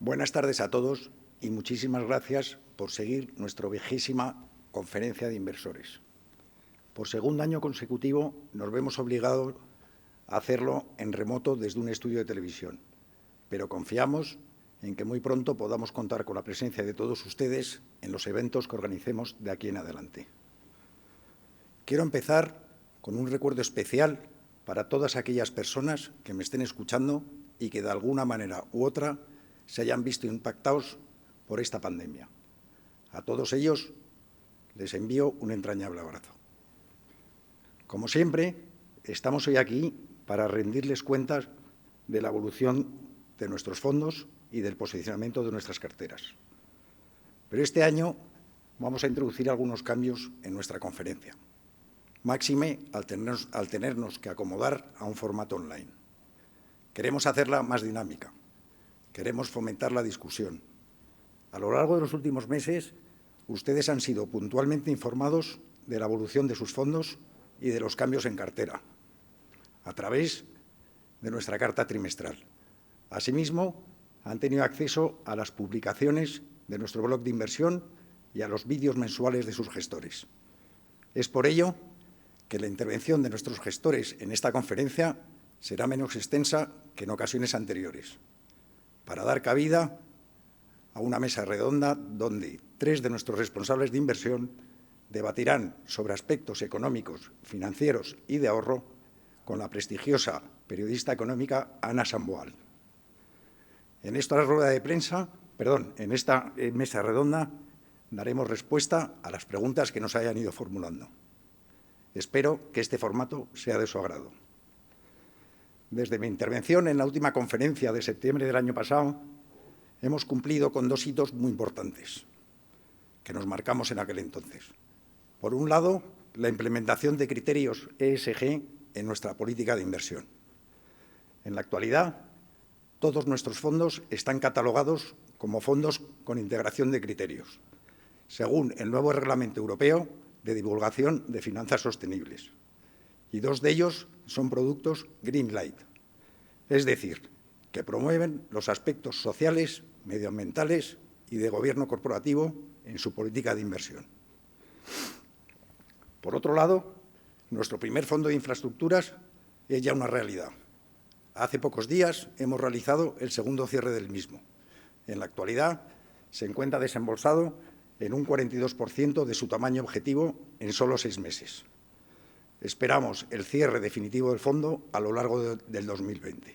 Buenas tardes a todos y muchísimas gracias por seguir nuestra 20ª conferencia de inversores. Por segundo año consecutivo nos vemos obligados a hacerlo en remoto desde un estudio de televisión, pero confiamos en que muy pronto podamos contar con la presencia de todos ustedes en los eventos que organicemos de aquí en adelante. Quiero empezar con un recuerdo especial para todas aquellas personas que me estén escuchando y que de alguna manera u otra se hayan visto impactados por esta pandemia. A todos ellos les envío un entrañable abrazo. Como siempre, estamos hoy aquí para rendirles cuentas de la evolución de nuestros fondos y del posicionamiento de nuestras carteras. Pero este año vamos a introducir algunos cambios en nuestra conferencia, máxime al tenernos que acomodar a un formato online. Queremos hacerla más dinámica. Queremos fomentar la discusión. A lo largo de los últimos meses, ustedes han sido puntualmente informados de la evolución de sus fondos y de los cambios en cartera, a través de nuestra carta trimestral. Asimismo, han tenido acceso a las publicaciones de nuestro blog de inversión y a los vídeos mensuales de sus gestores. Es por ello que la intervención de nuestros gestores en esta conferencia será menos extensa que en ocasiones anteriores, para dar cabida a una mesa redonda donde 3 de nuestros responsables de inversión debatirán sobre aspectos económicos, financieros y de ahorro con la prestigiosa periodista económica Ana Samboal. En esta mesa redonda daremos respuesta a las preguntas que nos hayan ido formulando. Espero que este formato sea de su agrado. Desde mi intervención en la última conferencia de septiembre del año pasado, hemos cumplido con 2 hitos muy importantes que nos marcamos en aquel entonces. Por un lado, la implementación de criterios ESG en nuestra política de inversión. En la actualidad, todos nuestros fondos están catalogados como fondos con integración de criterios, según el nuevo Reglamento Europeo de Divulgación de Finanzas Sostenibles. Y 2 de ellos son productos Green Light, es decir, que promueven los aspectos sociales, medioambientales y de gobierno corporativo en su política de inversión. Por otro lado, nuestro primer fondo de infraestructuras es ya una realidad. Hace pocos días hemos realizado el segundo cierre del mismo. En la actualidad se encuentra desembolsado en un 42% de su tamaño objetivo en solo 6 meses. Esperamos el cierre definitivo del fondo a lo largo del 2020.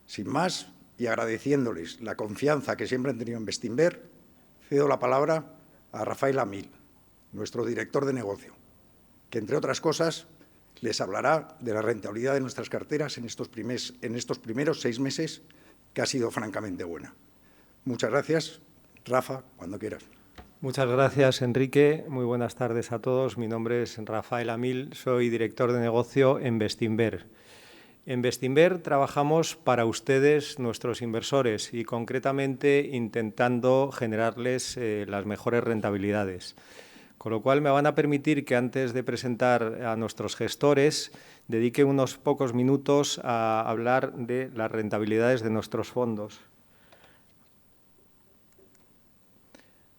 Sin más, y agradeciéndoles la confianza que siempre han tenido en Bestinver, cedo la palabra a Rafael Amil, nuestro director de negocio, que, entre otras cosas, les hablará de la rentabilidad de nuestras carteras en estos primeros 6 meses, que ha sido francamente buena. Muchas gracias. Rafa, cuando quieras. Muchas gracias, Enrique. Muy buenas tardes a todos. Mi nombre es Rafael Amil, soy director de negocio en Bestinver. En Bestinver trabajamos para ustedes, nuestros inversores, y concretamente intentando generarles las mejores rentabilidades. Con lo cual me van a permitir que antes de presentar a nuestros gestores dedique unos pocos minutos a hablar de las rentabilidades de nuestros fondos.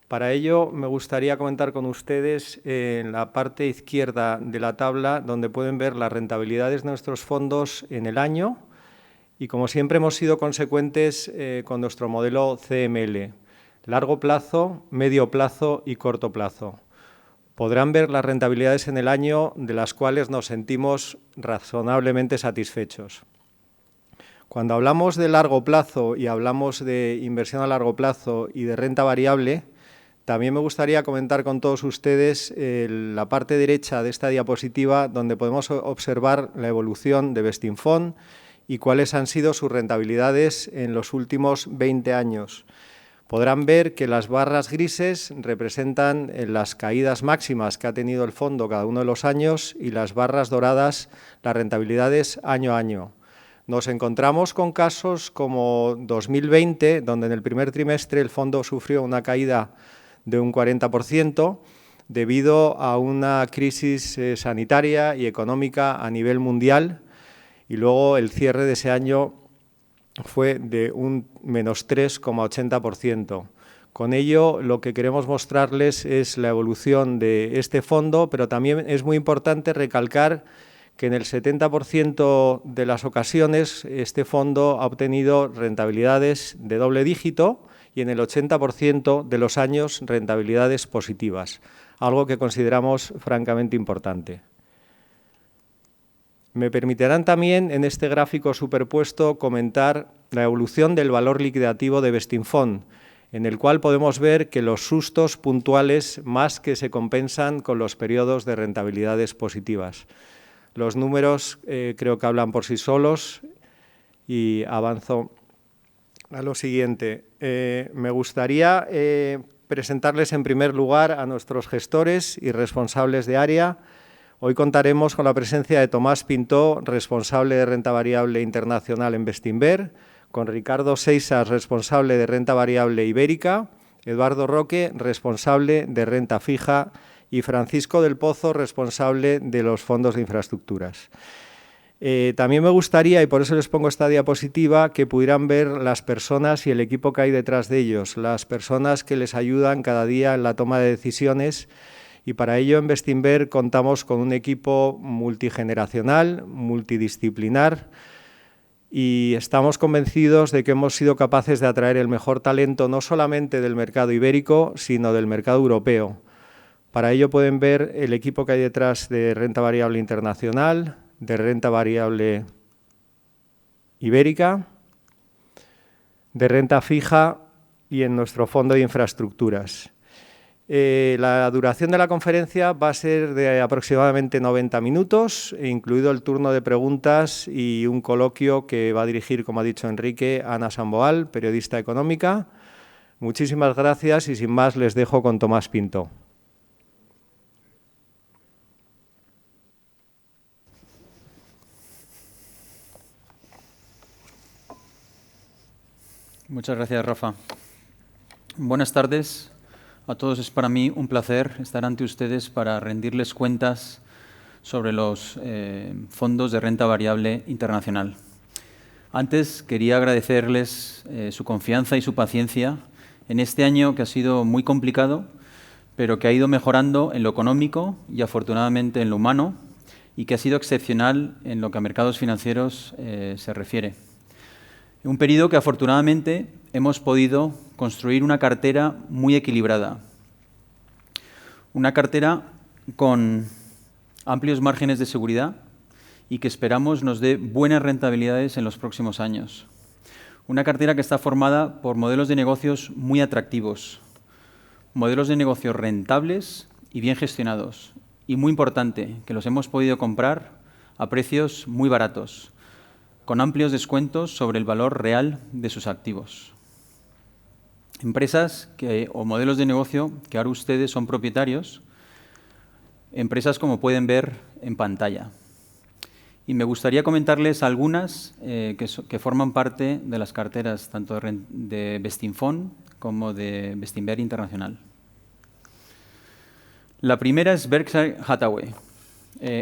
Para ello, me gustaría comentar con ustedes en la parte izquierda de la tabla, donde pueden ver las rentabilidades de nuestros fondos en el año y, como siempre, hemos sido consecuentes con nuestro modelo CML, largo plazo, medio plazo y corto plazo. Podrán ver las rentabilidades en el año de las cuales nos sentimos razonablemente satisfechos. Cuando hablamos de largo plazo y hablamos de inversión a largo plazo y de renta variable, también me gustaría comentar con todos ustedes la parte derecha de esta diapositiva, donde podemos observar la evolución de Bestinfond y cuáles han sido sus rentabilidades en los últimos 20 años. Podrán ver que las barras grises representan las caídas máximas que ha tenido el fondo cada uno de los años y las barras doradas las rentabilidades año a año. Nos encontramos con casos como 2020, donde en el primer trimestre el fondo sufrió una caída de un 40% debido a una crisis sanitaria y económica a nivel mundial, y luego el cierre de ese año fue de un menos 3,80%. Con ello, lo que queremos mostrarles es la evolución de este fondo, pero también es muy importante recalcar que en el 70% de las ocasiones este fondo ha obtenido rentabilidades de doble dígito y en el 80% de los años rentabilidades positivas, algo que consideramos francamente importante. Me permitirán también en este gráfico superpuesto comentar la evolución del valor liquidativo de Bestinfond, en el cual podemos ver que los sustos puntuales más que se compensan con los periodos de rentabilidades positivas. Los números creo que hablan por sí solos y avanzo a lo siguiente. Me gustaría presentarles en primer lugar a nuestros gestores y responsables de área. Hoy contaremos con la presencia de Tomás Pintó, responsable de renta variable internacional en Bestinver, con Ricardo Seixas, responsable de renta variable ibérica, Eduardo Roque, responsable de renta fija, y Francisco del Pozo, responsable de los fondos de infraestructuras. También me gustaría, y por eso les pongo esta diapositiva, que pudieran ver las personas y el equipo que hay detrás de ellos, las personas que les ayudan cada día en la toma de decisiones, y para ello en Bestinver contamos con un equipo multigeneracional, multidisciplinar, y estamos convencidos de que hemos sido capaces de atraer el mejor talento no solamente del mercado ibérico, sino del mercado europeo. Para ello pueden ver el equipo que hay detrás de renta variable internacional, de renta variable ibérica, de renta fija y en nuestro fondo de infraestructuras. La duración de la conferencia va a ser de aproximadamente 90 minutos, incluido el turno de preguntas y un coloquio que va a dirigir, como ha dicho Enrique, Ana Samboal, periodista económica. Muchísimas gracias y sin más les dejo con Tomás Pintó. Muchas gracias, Rafa. Buenas tardes a todos. Es para mí un placer estar ante ustedes para rendirles cuentas sobre los fondos de renta variable internacional. Antes quería agradecerles su confianza y su paciencia en este año que ha sido muy complicado, pero que ha ido mejorando en lo económico y afortunadamente en lo humano, y que ha sido excepcional en lo que a mercados financieros se refiere. Un periodo que afortunadamente hemos podido construir una cartera muy equilibrada. Una cartera con amplios márgenes de seguridad y que esperamos nos dé buenas rentabilidades en los próximos años. Una cartera que está formada por modelos de negocios muy atractivos, modelos de negocios rentables y bien gestionados. Y muy importante, que los hemos podido comprar a precios muy baratos, con amplios descuentos sobre el valor real de sus activos. Empresas o modelos de negocio que ahora ustedes son propietarios, empresas como pueden ver en pantalla. Y me gustaría comentarles algunas que forman parte de las carteras tanto de Bestinfond como de Bestinver Internacional. La primera es Berkshire Hathaway.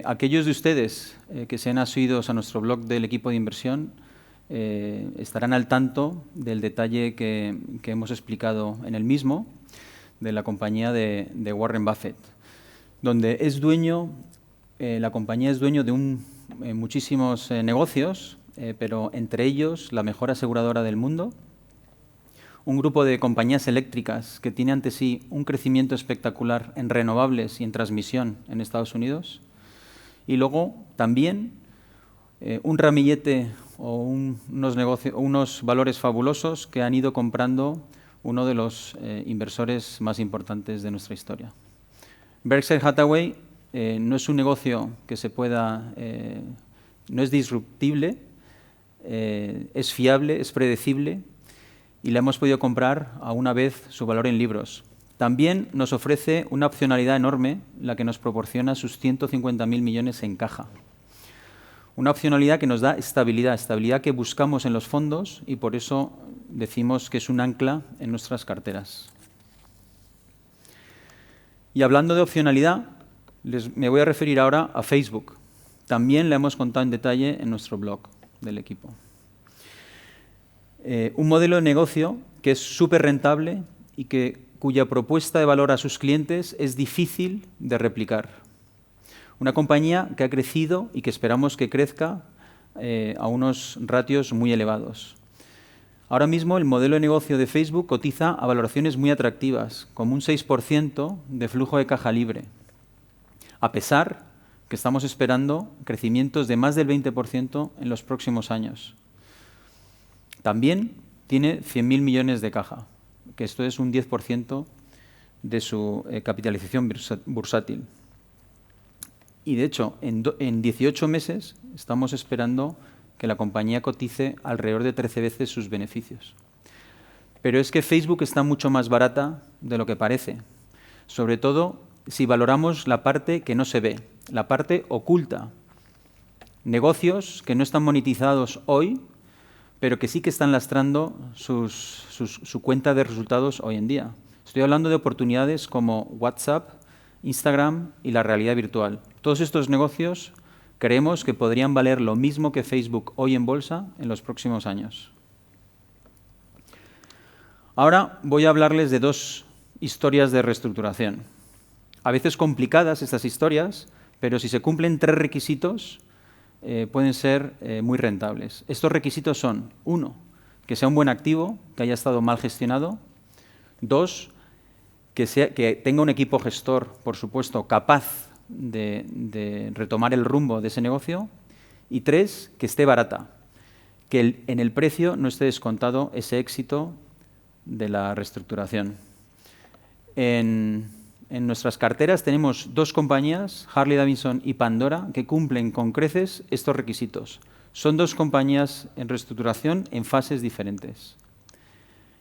Aquellos de ustedes que sean asiduos a nuestro blog del equipo de inversión estarán al tanto del detalle que hemos explicado en el mismo, de la compañía de Warren Buffett, donde es dueño, la compañía es dueño de muchísimos negocios, pero entre ellos la mejor aseguradora del mundo, un grupo de compañías eléctricas que tiene ante sí un crecimiento espectacular en renovables y en transmisión en Estados Unidos, y luego también un ramillete o unos valores fabulosos que han ido comprando uno de los inversores más importantes de nuestra historia. Berkshire Hathaway no es un negocio que se pueda, no es disruptible, es fiable, es predecible y la hemos podido comprar a una vez su valor en libros. También nos ofrece una opcionalidad enorme, la que nos proporciona sus 150.000 millones en caja. Una opcionalidad que nos da estabilidad, estabilidad que buscamos en los fondos y por eso decimos que es un ancla en nuestras carteras. Y hablando de opcionalidad, me voy a referir ahora a Facebook. También la hemos contado en detalle en nuestro blog del equipo. Un modelo de negocio que es súper rentable y cuya propuesta de valor a sus clientes es difícil de replicar. Una compañía que ha crecido y que esperamos que crezca a unos ratios muy elevados. Ahora mismo el modelo de negocio de Facebook cotiza a valoraciones muy atractivas, como un 6% de flujo de caja libre, a pesar que estamos esperando crecimientos de más del 20% en los próximos años. También tiene 100.000 millones de caja, que esto es un 10% de su capitalización bursátil. Y, de hecho, en 18 meses estamos esperando que la compañía cotice alrededor de 13 veces sus beneficios. Pero es que Facebook está mucho más barata de lo que parece, sobre todo si valoramos la parte que no se ve, la parte oculta. Negocios que no están monetizados hoy, pero que sí que están lastrando su cuenta de resultados hoy en día. Estoy hablando de oportunidades como WhatsApp, Instagram y la realidad virtual. Todos estos negocios creemos que podrían valer lo mismo que Facebook hoy en bolsa en los próximos años. Ahora voy a hablarles de dos historias de reestructuración. A veces complicadas estas historias, pero si se cumplen 3 requisitos, pueden ser muy rentables. Estos requisitos son: 1, que sea un buen activo, que haya estado mal gestionado; 2, que tenga un equipo gestor, por supuesto, capaz de retomar el rumbo de ese negocio; y 3, que esté barata, que en el precio no esté descontado ese éxito de la reestructuración. En nuestras carteras tenemos 2 compañías, Harley Davidson y Pandora, que cumplen con creces estos requisitos. Son 2 compañías en reestructuración en fases diferentes.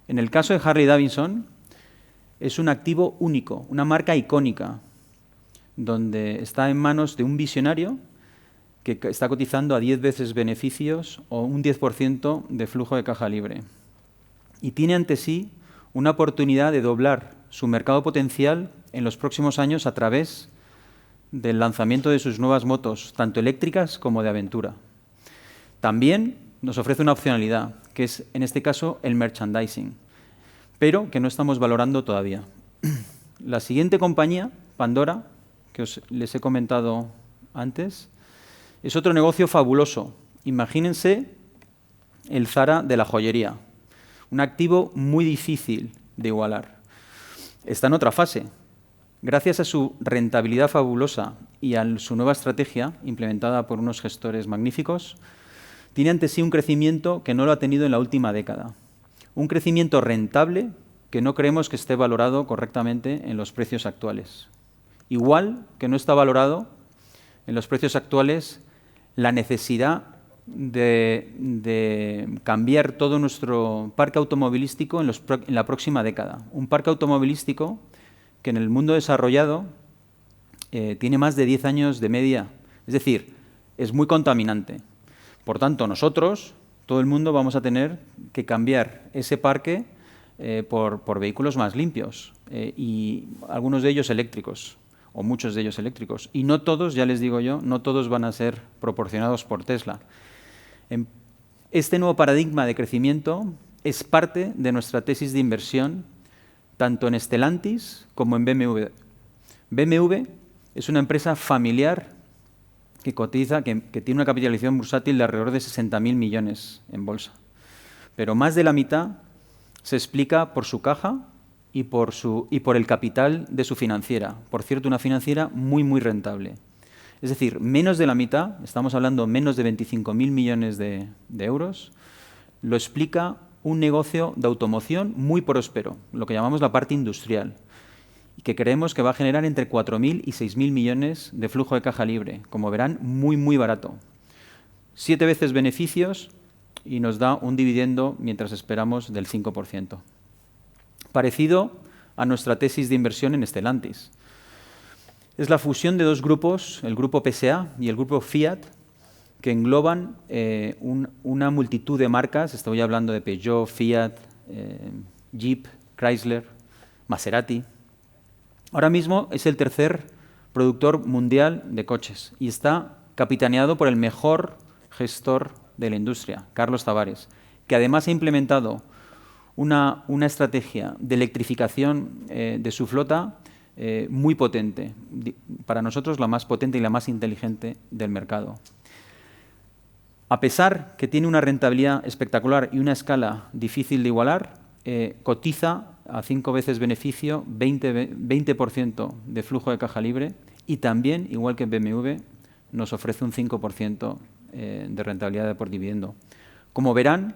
En el caso de Harley Davidson, es un activo único, una marca icónica, donde está en manos de un visionario que está cotizando a 10 veces beneficios o un 10% de flujo de caja libre. Y tiene ante sí una oportunidad de doblar su mercado potencial en los próximos años a través del lanzamiento de sus nuevas motos, tanto eléctricas como de aventura. También nos ofrece una opcionalidad, que es, en este caso, el merchandising, pero que no estamos valorando todavía. La siguiente compañía, Pandora, que les he comentado antes, es otro negocio fabuloso. Imagínense el Zara de la joyería, un activo muy difícil de igualar. Está en otra fase. Gracias a su rentabilidad fabulosa y a su nueva estrategia, implementada por unos gestores magníficos, tiene ante sí un crecimiento que no lo ha tenido en la última década. Un crecimiento rentable que no creemos que esté valorado correctamente en los precios actuales. Igual que no está valorado en los precios actuales la necesidad de cambiar todo nuestro parque automovilístico en la próxima década. Un parque automovilístico que en el mundo desarrollado tiene más de 10 años de media. Es decir, es muy contaminante. Por tanto, nosotros, todo el mundo, vamos a tener que cambiar ese parque por vehículos más limpios y algunos de ellos eléctricos, o muchos de ellos eléctricos. Y no todos, ya les digo yo, no todos van a ser proporcionados por Tesla. Este nuevo paradigma de crecimiento es parte de nuestra tesis de inversión, tanto en Stellantis como en BMW. BMW es una empresa familiar que cotiza, que tiene una capitalización bursátil de alrededor de 60.000 millones en bolsa. Pero más de la mitad se explica por su caja y por el capital de su financiera. Por cierto, una financiera muy, muy rentable. Es decir, menos de la mitad, estamos hablando menos de 25.000 millones de euros, lo explica un negocio de automoción muy próspero, lo que llamamos la parte industrial, y que creemos que va a generar entre 4.000 y 6.000 millones de flujo de caja libre. Como verán, muy, muy barato. 7 veces beneficios y nos da un dividendo, mientras esperamos, del 5%. Parecido a nuestra tesis de inversión en Stellantis. Es la fusión de 2 grupos, el grupo PSA y el grupo Fiat, que engloban una multitud de marcas. Estoy hablando de Peugeot, Fiat, Jeep, Chrysler, Maserati. Ahora mismo es el tercer productor mundial de coches y está capitaneado por el mejor gestor de la industria, Carlos Tavares, que además ha implementado una estrategia de electrificación de su flota muy potente, para nosotros la más potente y la más inteligente del mercado. A pesar que tiene una rentabilidad espectacular y una escala difícil de igualar, cotiza a 5 veces beneficio, 20% de flujo de caja libre y también, igual que BMW, nos ofrece un 5% de rentabilidad por dividendo. Como verán,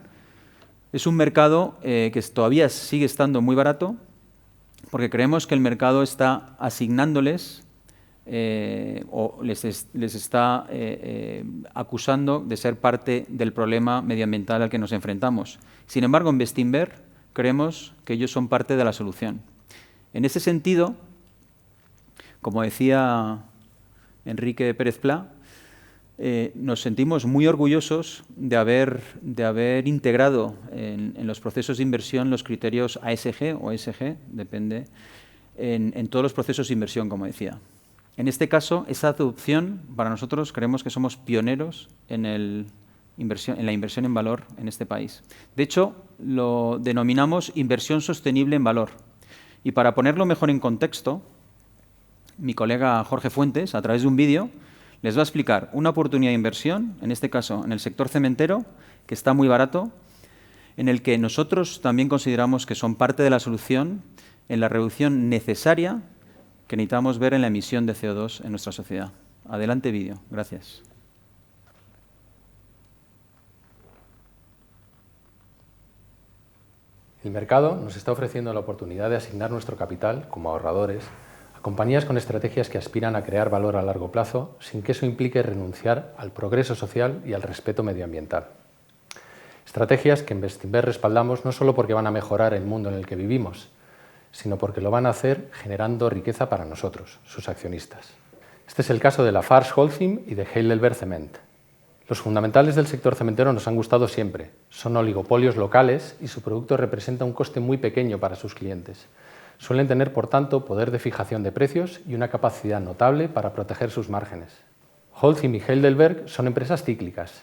es un mercado que todavía sigue estando muy barato porque creemos que el mercado está asignándoles o les está acusando de ser parte del problema medioambiental al que nos enfrentamos. Sin embargo, en Bestinver creemos que ellos son parte de la solución. En ese sentido, como decía Enrique Pérez Pla, nos sentimos muy orgullosos de haber integrado en los procesos de inversión los criterios ASG o ESG, depende, en todos los procesos de inversión, como decía. En este caso, esa adopción, para nosotros, creemos que somos pioneros en la inversión en valor en este país. De hecho, lo denominamos inversión sostenible en valor. Y para ponerlo mejor en contexto, mi colega Jorge Fuentes, a través de un vídeo, les va a explicar una oportunidad de inversión, en este caso en el sector cementero, que está muy barato, en el que nosotros también consideramos que son parte de la solución en la reducción necesaria que necesitamos ver en la emisión de CO2 en nuestra sociedad. Adelante vídeo. Gracias. El mercado nos está ofreciendo la oportunidad de asignar nuestro capital, como ahorradores, a compañías con estrategias que aspiran a crear valor a largo plazo sin que eso implique renunciar al progreso social y al respeto medioambiental. Estrategias que en Bestinver respaldamos no solo porque van a mejorar el mundo en el que vivimos, sino porque lo van a hacer generando riqueza para nosotros, sus accionistas. Este es el caso de Lafarge Holcim y de Heidelberg Cement. Los fundamentales del sector cementero nos han gustado siempre. Son oligopolios locales y su producto representa un coste muy pequeño para sus clientes. Suelen tener, por tanto, poder de fijación de precios y una capacidad notable para proteger sus márgenes. Holcim y Heidelberg son empresas cíclicas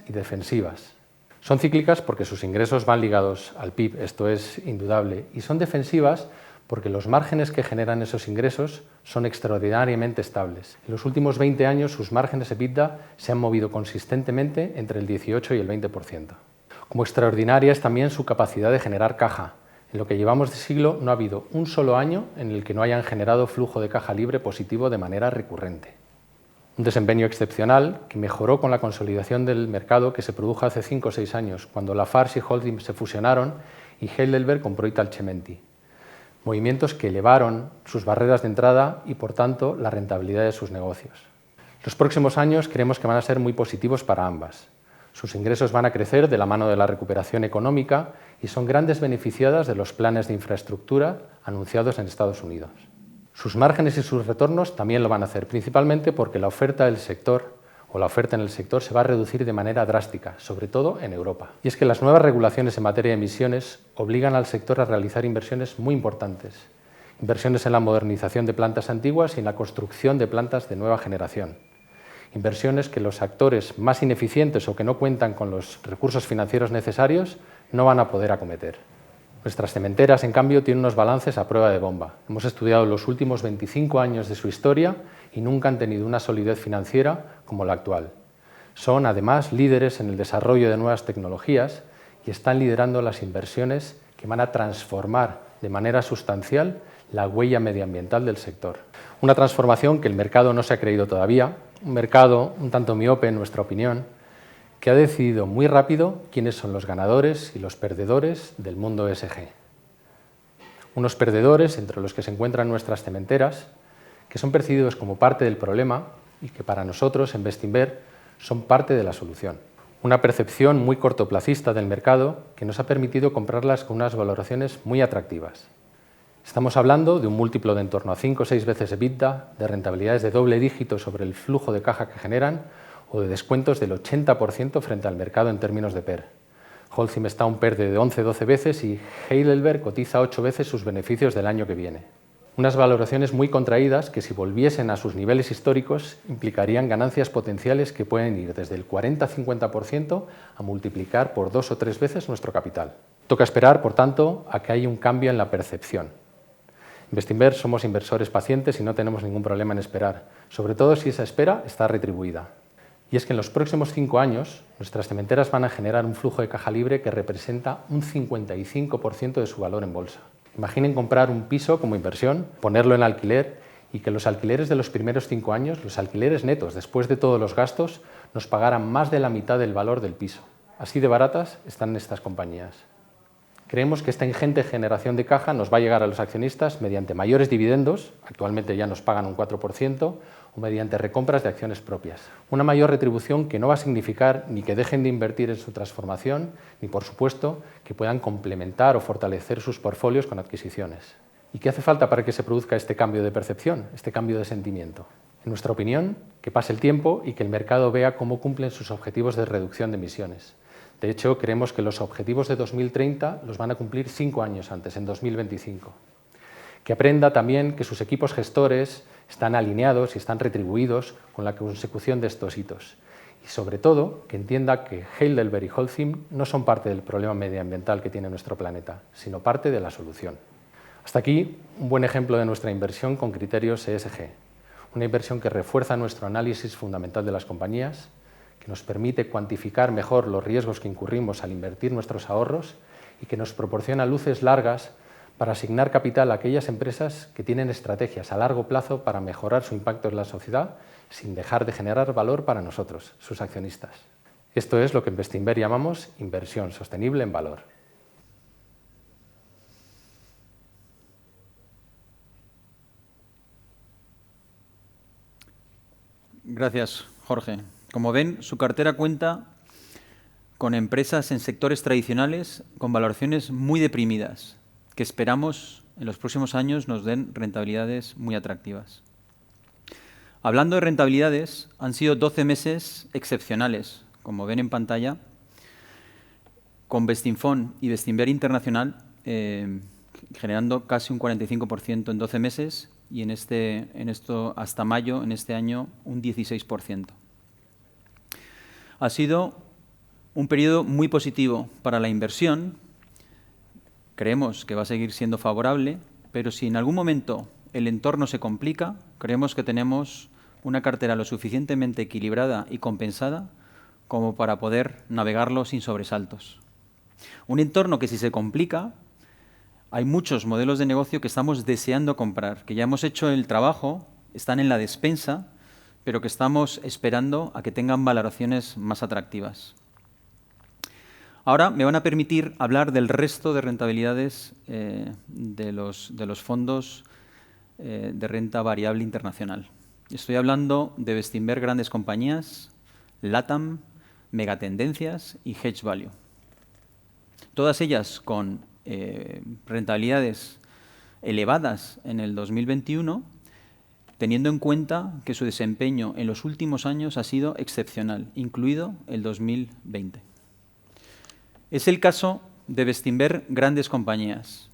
y defensivas. Son cíclicas porque sus ingresos van ligados al PIB, esto es indudable, y son defensivas porque los márgenes que generan esos ingresos son extraordinariamente estables. En los últimos 20 años sus márgenes EBITDA se han movido consistentemente entre el 18 y el 20%. Como extraordinaria es también su capacidad de generar caja. En lo que llevamos de siglo no ha habido un solo año en el que no hayan generado flujo de caja libre positivo de manera recurrente. Un desempeño excepcional que mejoró con la consolidación del mercado que se produjo hace 5 o 6 años, cuando Lafarge y Holcim se fusionaron y Heidelberg compró Italcementi. Movimientos que elevaron sus barreras de entrada y, por tanto, la rentabilidad de sus negocios. Los próximos años creemos que van a ser muy positivos para ambas. Sus ingresos van a crecer de la mano de la recuperación económica y son grandes beneficiadas de los planes de infraestructura anunciados en Estados Unidos. Sus márgenes y sus retornos también lo van a hacer, principalmente porque la oferta en el sector se va a reducir de manera drástica, sobre todo en Europa. Y es que las nuevas regulaciones en materia de emisiones obligan al sector a realizar inversiones muy importantes. Inversiones en la modernización de plantas antiguas y en la construcción de plantas de nueva generación. Inversiones que los actores más ineficientes o que no cuentan con los recursos financieros necesarios no van a poder acometer. Nuestras cementeras, en cambio, tienen unos balances a prueba de bomba. Hemos estudiado los últimos 25 años de su historia y nunca han tenido una solidez financiera como la actual. Son, además, líderes en el desarrollo de nuevas tecnologías y están liderando las inversiones que van a transformar de manera sustancial la huella medioambiental del sector. Una transformación que el mercado no se ha creído todavía, un mercado un tanto miope en nuestra opinión, que ha decidido muy rápido quiénes son los ganadores y los perdedores del mundo ESG. Unos perdedores entre los que se encuentran nuestras cementeras, que son percibidos como parte del problema y que para nosotros en Bestinver son parte de la solución. Una percepción muy cortoplacista del mercado que nos ha permitido comprarlas con unas valoraciones muy atractivas. Estamos hablando de un múltiplo de en torno a 5 o 6 veces EBITDA, de rentabilidades de doble dígito sobre el flujo de caja que generan o de descuentos del 80% frente al mercado en términos de PER. Holcim está a un PER de 11 o 12 veces y Heidelberg cotiza 8 veces sus beneficios del año que viene. Unas valoraciones muy contraídas que, si volviesen a sus niveles históricos, implicarían ganancias potenciales que pueden ir desde el 40-50% a multiplicar por 2 o 3 veces nuestro capital. Toca esperar, por tanto, a que haya un cambio en la percepción. En Bestinver somos inversores pacientes y no tenemos ningún problema en esperar, sobre todo si esa espera está retribuida. Y es que en los próximos 5 años nuestras cementeras van a generar un flujo de caja libre que representa un 55% de su valor en bolsa. Imaginen comprar un piso como inversión, ponerlo en alquiler y que los alquileres de los primeros 5 años, los alquileres netos después de todos los gastos, nos pagaran más de la mitad del valor del piso. Así de baratas están estas compañías. Creemos que esta ingente generación de caja nos va a llegar a los accionistas mediante mayores dividendos, actualmente ya nos pagan un 4%, o mediante recompras de acciones propias. Una mayor retribución que no va a significar ni que dejen de invertir en su transformación, ni, por supuesto, que puedan complementar o fortalecer sus portfolios con adquisiciones. ¿Y qué hace falta para que se produzca este cambio de percepción, este cambio de sentimiento? En nuestra opinión, que pase el tiempo y que el mercado vea cómo cumplen sus objetivos de reducción de emisiones. De hecho, creemos que los objetivos de 2030 los van a cumplir 5 años antes, en 2025. Que aprenda también que sus equipos gestores están alineados y están retribuidos con la consecución de estos hitos. Y sobre todo, que entienda que Heidelberg y Holcim no son parte del problema medioambiental que tiene nuestro planeta, sino parte de la solución. Hasta aquí, un buen ejemplo de nuestra inversión con criterios ESG. Una inversión que refuerza nuestro análisis fundamental de las compañías, que nos permite cuantificar mejor los riesgos que incurrimos al invertir nuestros ahorros y que nos proporciona luces largas para asignar capital a aquellas empresas que tienen estrategias a largo plazo para mejorar su impacto en la sociedad sin dejar de generar valor para nosotros, sus accionistas. Esto es lo que en Bestinver llamamos inversión sostenible en valor. Gracias, Jorge. Como ven, su cartera cuenta con empresas en sectores tradicionales con valoraciones muy deprimidas, que esperamos en los próximos años nos den rentabilidades muy atractivas. Hablando de rentabilidades, han sido 12 meses excepcionales, como ven en pantalla, con Bestinfond y Bestinver Internacional generando casi un 45% en 12 meses y en esto hasta mayo, en este año, un 16%. Ha sido un periodo muy positivo para la inversión. Creemos que va a seguir siendo favorable, pero si en algún momento el entorno se complica, creemos que tenemos una cartera lo suficientemente equilibrada y compensada como para poder navegarlo sin sobresaltos. Un entorno que, si se complica, hay muchos modelos de negocio que estamos deseando comprar, que ya hemos hecho el trabajo, están en la despensa, pero que estamos esperando a que tengan valoraciones más atractivas. Ahora me van a permitir hablar del resto de rentabilidades de los fondos de renta variable internacional. Estoy hablando de Bestinver Grandes Compañías, LATAM, Megatendencias y Hedge Value. Todas ellas con rentabilidades elevadas en el 2021, teniendo en cuenta que su desempeño en los últimos años ha sido excepcional, incluido el 2020. Es el caso de Bestinver Grandes Compañías,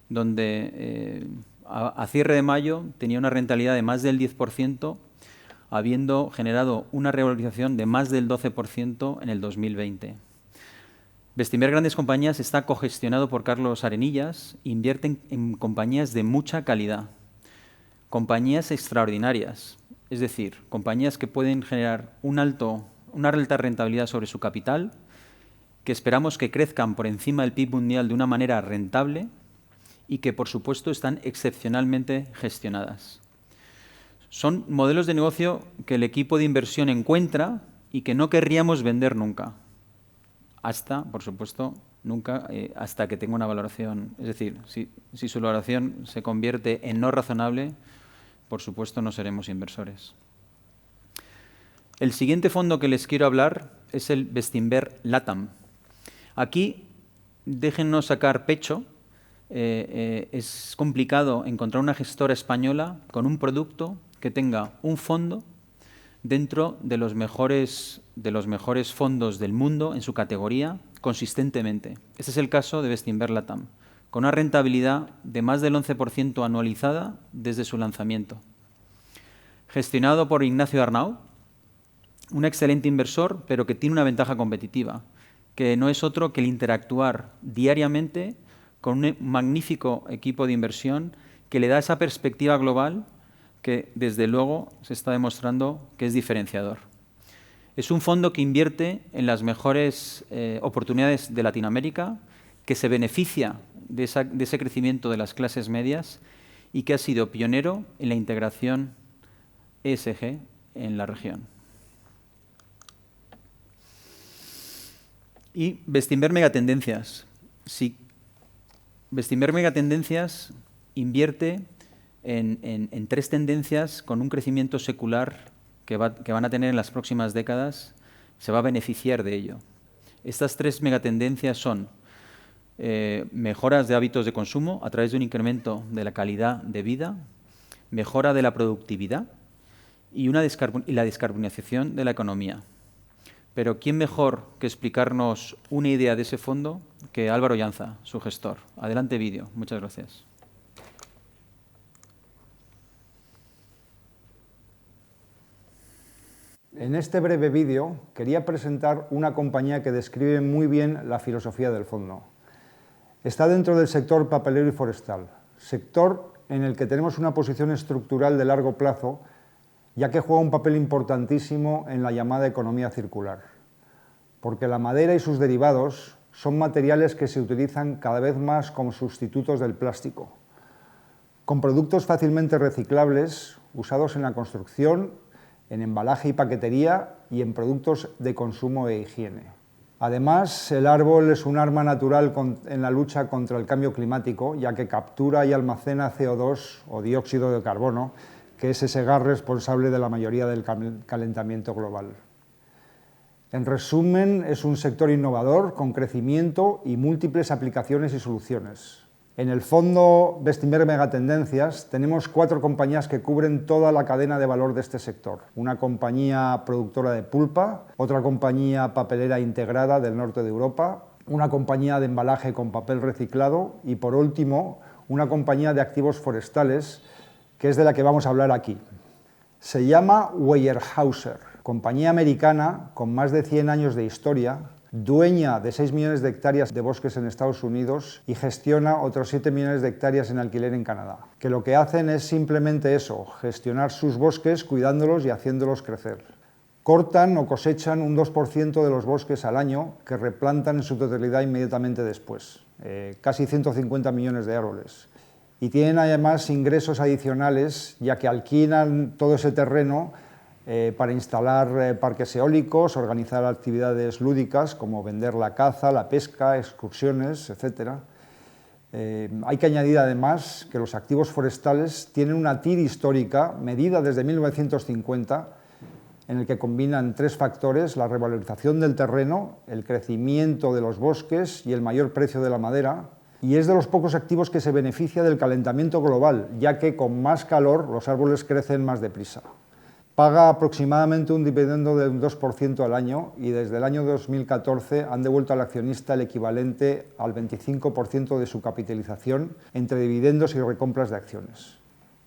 donde a cierre de mayo tenía una rentabilidad de más del 10%, habiendo generado una revalorización de más del 12% en el 2020. Bestinver Grandes Compañías está cogestionado por Carlos Arenillas, invierte en compañías de mucha calidad, compañías extraordinarias, es decir, compañías que pueden generar una alta rentabilidad sobre su capital, que esperamos que crezcan por encima del PIB mundial de una manera rentable y que, por supuesto, están excepcionalmente gestionadas. Son modelos de negocio que el equipo de inversión encuentra y que no querríamos vender nunca, hasta, por supuesto, nunca hasta que tenga una valoración. Es decir, si su valoración se convierte en no razonable, por supuesto no seremos inversores. El siguiente fondo que les quiero hablar es el Bestinver LATAM. Aquí, déjennos sacar pecho. Es complicado encontrar una gestora española con un producto que tenga un fondo dentro de los mejores fondos del mundo en su categoría consistentemente. Este es el caso de Bestinver LATAM, con una rentabilidad de más del 11% anualizada desde su lanzamiento. Gestionado por Ignacio Arnau, un excelente inversor, pero que tiene una ventaja competitiva, que no es otro que el interactuar diariamente con un magnífico equipo de inversión que le da esa perspectiva global que, desde luego, se está demostrando que es diferenciador. Es un fondo que invierte en las mejores oportunidades de Latinoamérica, que se beneficia de ese crecimiento de las clases medias y que ha sido pionero en la integración ESG en la región. Y Bestinver Megatendencias. Sí, Bestinver Megatendencias invierte en 3 tendencias con un crecimiento secular que van a tener en las próximas décadas, se va a beneficiar de ello. Estas 3 megatendencias son mejoras de hábitos de consumo a través de un incremento de la calidad de vida, mejora de la productividad y la descarbonización de la economía. Pero ¿quién mejor que explicarnos una idea de ese fondo que Álvaro Llanza, su gestor? Adelante, vídeo. Muchas gracias. En este breve vídeo quería presentar una compañía que describe muy bien la filosofía del fondo. Está dentro del sector papelero y forestal, sector en el que tenemos una posición estructural de largo plazo, ya que juega un papel importantísimo en la llamada economía circular, porque la madera y sus derivados son materiales que se utilizan cada vez más como sustitutos del plástico, con productos fácilmente reciclables usados en la construcción, en embalaje y paquetería y en productos de consumo e higiene. Además, el árbol es un arma natural en la lucha contra el cambio climático, ya que captura y almacena CO2 o dióxido de carbono, que es ese gas responsable de la mayoría del calentamiento global. En resumen, es un sector innovador, con crecimiento y múltiples aplicaciones y soluciones. En el fondo Bestinver Megatendencias tenemos 4 compañías que cubren toda la cadena de valor de este sector. Una compañía productora de pulpa, otra compañía papelera integrada del norte de Europa, una compañía de embalaje con papel reciclado y, por último, una compañía de activos forestales, que es de la que vamos a hablar aquí. Se llama Weyerhaeuser, compañía americana con más de 100 años de historia, dueña de 6 millones de hectáreas de bosques en Estados Unidos y gestiona otros 7 millones de hectáreas en alquiler en Canadá, que lo que hacen es simplemente eso, gestionar sus bosques, cuidándolos y haciéndolos crecer. Cortan o cosechan un 2% de los bosques al año, que replantan en su totalidad inmediatamente después, casi 150 millones de árboles. Y tienen además ingresos adicionales, ya que alquilan todo ese terreno para instalar parques eólicos, organizar actividades lúdicas como vender la caza, la pesca, excursiones, etc. Hay que añadir además que los activos forestales tienen una TIR histórica medida desde 1950 en el que combinan 3 factores: la revalorización del terreno, el crecimiento de los bosques y el mayor precio de la madera, y es de los pocos activos que se beneficia del calentamiento global, ya que con más calor los árboles crecen más deprisa. Paga aproximadamente un dividendo de un 2% al año y desde el año 2014 han devuelto al accionista el equivalente al 25% de su capitalización entre dividendos y recompras de acciones.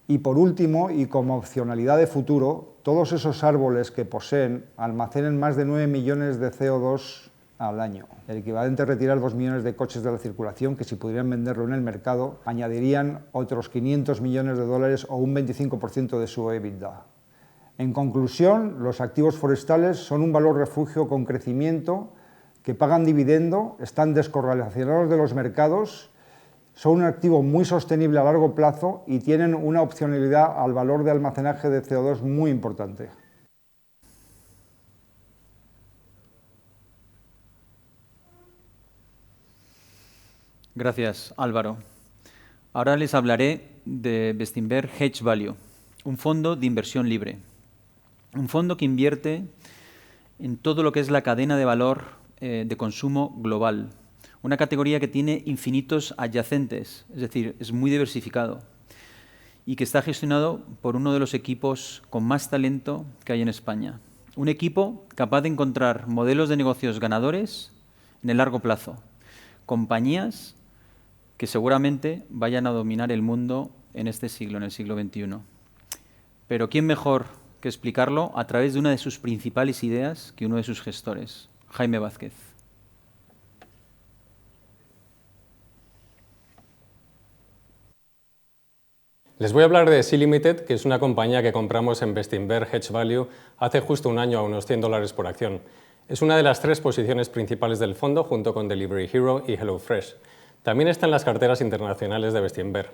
Y por último, y como opcionalidad de futuro, todos esos árboles que poseen almacenan más de 9 millones de CO2 al año, el equivalente a retirar 2 millones de coches de la circulación, que si pudieran venderlo en el mercado añadirían otros 500 millones de dólares o un 25% de su EBITDA. En conclusión, los activos forestales son un valor refugio con crecimiento, que pagan dividendo, están descorrelacionados de los mercados, son un activo muy sostenible a largo plazo y tienen una opcionalidad al valor de almacenaje de CO2 muy importante. Gracias, Álvaro. Ahora les hablaré de Bestinver Hedge Value, un fondo de inversión libre. Un fondo que invierte en todo lo que es la cadena de valor de consumo global. Una categoría que tiene infinitos adyacentes, es decir, es muy diversificado y que está gestionado por uno de los equipos con más talento que hay en España. Un equipo capaz de encontrar modelos de negocios ganadores en el largo plazo. Compañías que seguramente vayan a dominar el mundo en este siglo, en el siglo XXI. Pero ¿quién mejor que explicarlo a través de una de sus principales ideas que uno de sus gestores, Jaime Vázquez? Les voy a hablar de Sea Limited, que es una compañía que compramos en Bestinver Hedge Value hace justo un año a unos $100 por acción. Es una de las 3 posiciones principales del fondo, junto con Delivery Hero y HelloFresh. También está en las carteras internacionales de Bestinver.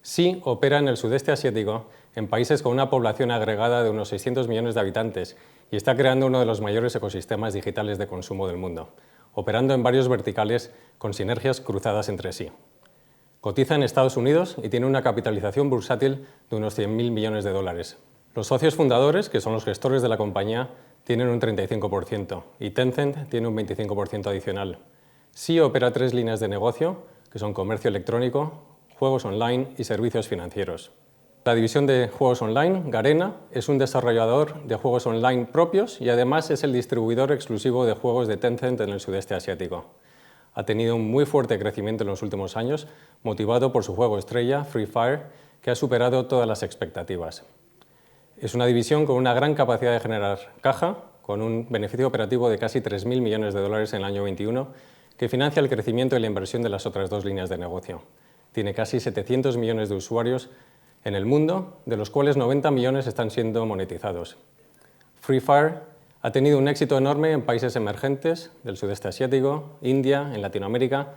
Sea opera en el sudeste asiático, en países con una población agregada de unos 600 millones de habitantes, y está creando uno de los mayores ecosistemas digitales de consumo del mundo, operando en varios verticales con sinergias cruzadas entre sí. Cotiza en Estados Unidos y tiene una capitalización bursátil de unos 100.000 millones de dólares. Los socios fundadores, que son los gestores de la compañía, tienen un 35% y Tencent tiene un 25% adicional. Sea opera 3 líneas de negocio, que son comercio electrónico, juegos online y servicios financieros. La división de juegos online, Garena, es un desarrollador de juegos online propios y además es el distribuidor exclusivo de juegos de Tencent en el sudeste asiático. Ha tenido un muy fuerte crecimiento en los últimos años, motivado por su juego estrella, Free Fire, que ha superado todas las expectativas. Es una división con una gran capacidad de generar caja, con un beneficio operativo de casi 3.000 millones de dólares en el año 21, que financia el crecimiento y la inversión de las otras 2 líneas de negocio. Tiene casi 700 millones de usuarios en el mundo, de los cuales 90 millones están siendo monetizados. Free Fire ha tenido un éxito enorme en países emergentes del sudeste asiático, India, en Latinoamérica,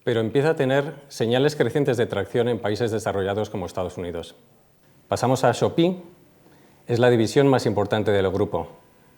pero empieza a tener señales crecientes de tracción en países desarrollados como Estados Unidos. Pasamos a Shopee. Es la división más importante del grupo.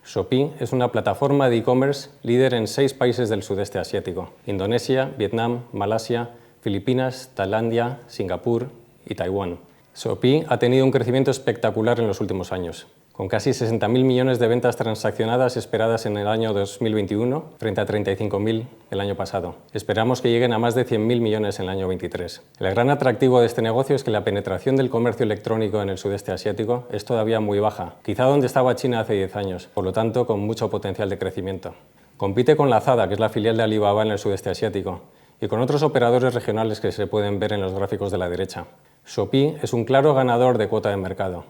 Shopee es una plataforma de e-commerce líder en 6 países del sudeste asiático: Indonesia, Vietnam, Malasia, Filipinas, Tailandia, Singapur y Taiwán. Shopee ha tenido un crecimiento espectacular en los últimos años, con casi 60.000 millones de ventas transaccionadas esperadas en el año 2021, frente a 35.000 el año pasado. Esperamos que lleguen a más de 100.000 millones en el año 23. El gran atractivo de este negocio es que la penetración del comercio electrónico en el sudeste asiático es todavía muy baja, quizá donde estaba China hace 10 años, por lo tanto con mucho potencial de crecimiento. Compite con Lazada, que es la filial de Alibaba en el sudeste asiático, y con otros operadores regionales que se pueden ver en los gráficos de la derecha. Shopee es un claro ganador de cuota de mercado,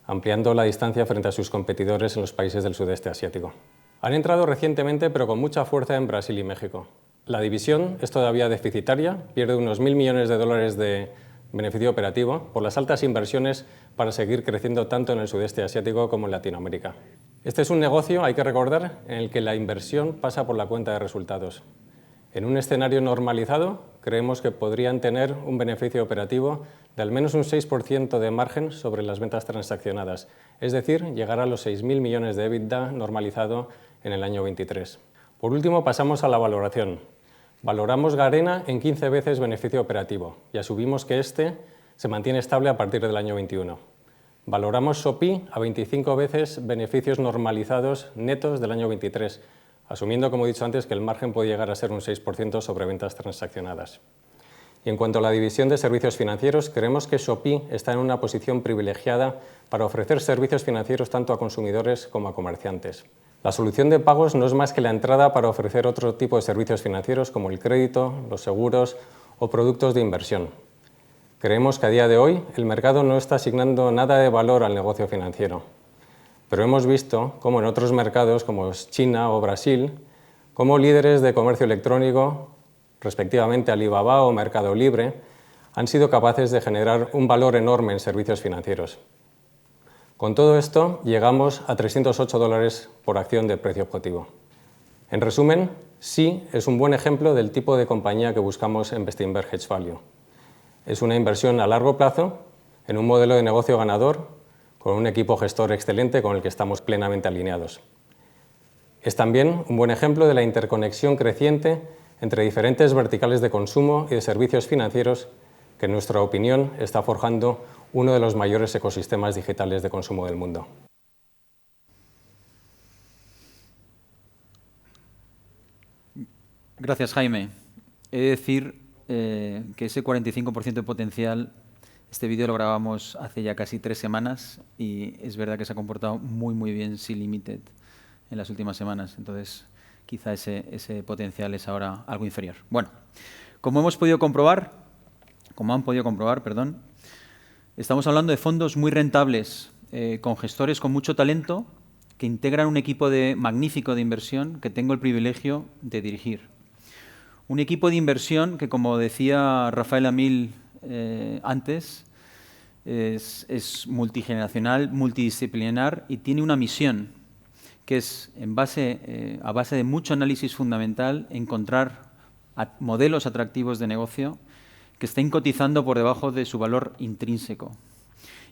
ampliando la distancia frente a sus competidores en los países del sudeste asiático. Han entrado recientemente, pero con mucha fuerza, en Brasil y México. La división es todavía deficitaria, pierde unos 1.000 millones de dólares de beneficio operativo por las altas inversiones para seguir creciendo tanto en el sudeste asiático como en Latinoamérica. Este es un negocio, hay que recordar, en el que la inversión pasa por la cuenta de resultados. En un escenario normalizado, creemos que podrían tener un beneficio operativo de al menos un 6% de margen sobre las ventas transaccionadas, es decir, llegar a los 6.000 millones de EBITDA normalizado en el año 23. Por último, pasamos a la valoración. Valoramos Garena en 15 veces beneficio operativo y asumimos que este se mantiene estable a partir del año 21. Valoramos Shopee a 25 veces beneficios normalizados netos del año 23, asumiendo, como he dicho antes, que el margen puede llegar a ser un 6% sobre ventas transaccionadas. Y en cuanto a la división de servicios financieros, creemos que Shopee está en una posición privilegiada para ofrecer servicios financieros tanto a consumidores como a comerciantes. La solución de pagos no es más que la entrada para ofrecer otro tipo de servicios financieros como el crédito, los seguros o productos de inversión. Creemos que a día de hoy el mercado no está asignando nada de valor al negocio financiero. Pero hemos visto cómo en otros mercados como China o Brasil, como líderes de comercio electrónico, respectivamente Alibaba o Mercado Libre, han sido capaces de generar un valor enorme en servicios financieros. Con todo esto, llegamos a $308 por acción de precio objetivo. En resumen, Sea es un buen ejemplo del tipo de compañía que buscamos en Bestinver Hedge Value. Es una inversión a largo plazo, en un modelo de negocio ganador, con un equipo gestor excelente con el que estamos plenamente alineados. Es también un buen ejemplo de la interconexión creciente entre diferentes verticales de consumo y de servicios financieros que, en nuestra opinión, está forjando uno de los mayores ecosistemas digitales de consumo del mundo. Gracias, Jaime. He de decir que ese 45% de potencial, este vídeo lo grabamos hace ya casi 3 semanas y es verdad que se ha comportado muy bien Sea Limited en las últimas semanas. Entonces, quizá ese potencial es ahora algo inferior. Bueno, como hemos podido comprobar, como han podido comprobar, estamos hablando de fondos muy rentables, con gestores con mucho talento, que integran un equipo magnífico de inversión que tengo el privilegio de dirigir. Un equipo de inversión que, como decía Rafael Amil antes, es multigeneracional, multidisciplinar y tiene una misión, que es, a base de mucho análisis fundamental, encontrar modelos atractivos de negocio que estén cotizando por debajo de su valor intrínseco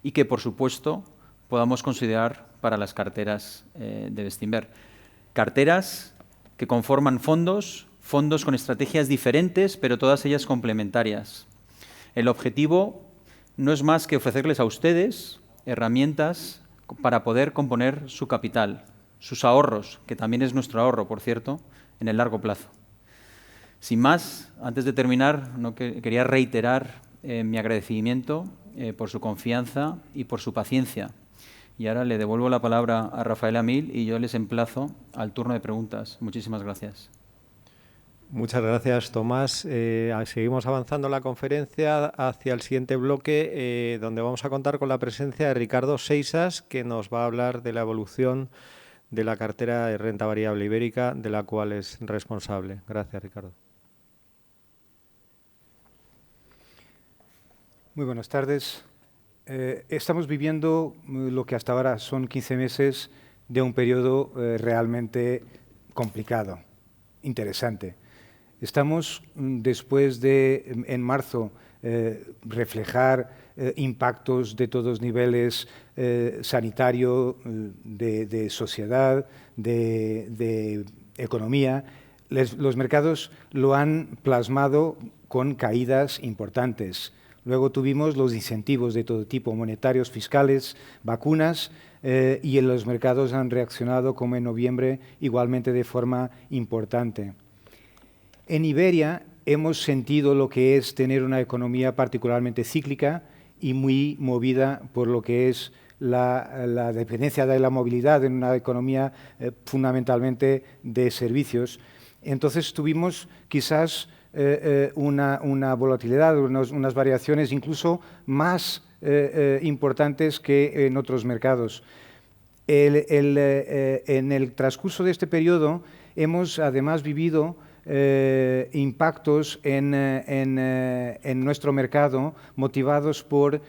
y que, por supuesto, podamos considerar para las carteras de Bestinver. Carteras que conforman fondos con estrategias diferentes, pero todas ellas complementarias. El objetivo no es más que ofrecerles a ustedes herramientas para poder componer su capital, sus ahorros, que también es nuestro ahorro, por cierto, en el largo plazo. Sin más, antes de terminar, quería reiterar mi agradecimiento por su confianza y por su paciencia. Y ahora le devuelvo la palabra a Rafael Amil y yo les emplazo al turno de preguntas. Muchísimas gracias. Muchas gracias, Tomás. Seguimos avanzando la conferencia hacia el siguiente bloque, donde vamos a contar con la presencia de Ricardo Seixas, que nos va a hablar de la evolución de la cartera de renta variable ibérica, de la cual es responsable. Gracias, Ricardo. Muy buenas tardes. Estamos viviendo lo que hasta ahora son 15 meses de un periodo realmente complicado, interesante. Estamos, después de, en marzo, reflejar impactos de todos niveles, sanitario, de sociedad, de economía. Los mercados lo han plasmado con caídas importantes. Luego tuvimos los incentivos de todo tipo, monetarios, fiscales, vacunas, y los mercados han reaccionado, como en noviembre, igualmente de forma importante. En Iberia hemos sentido lo que es tener una economía particularmente cíclica y muy movida por lo que es la dependencia de la movilidad en una economía fundamentalmente de servicios. Entonces tuvimos quizás una volatilidad, unas variaciones incluso más importantes que en otros mercados. En el transcurso de este periodo hemos además vivido impactos en nuestro mercado motivados por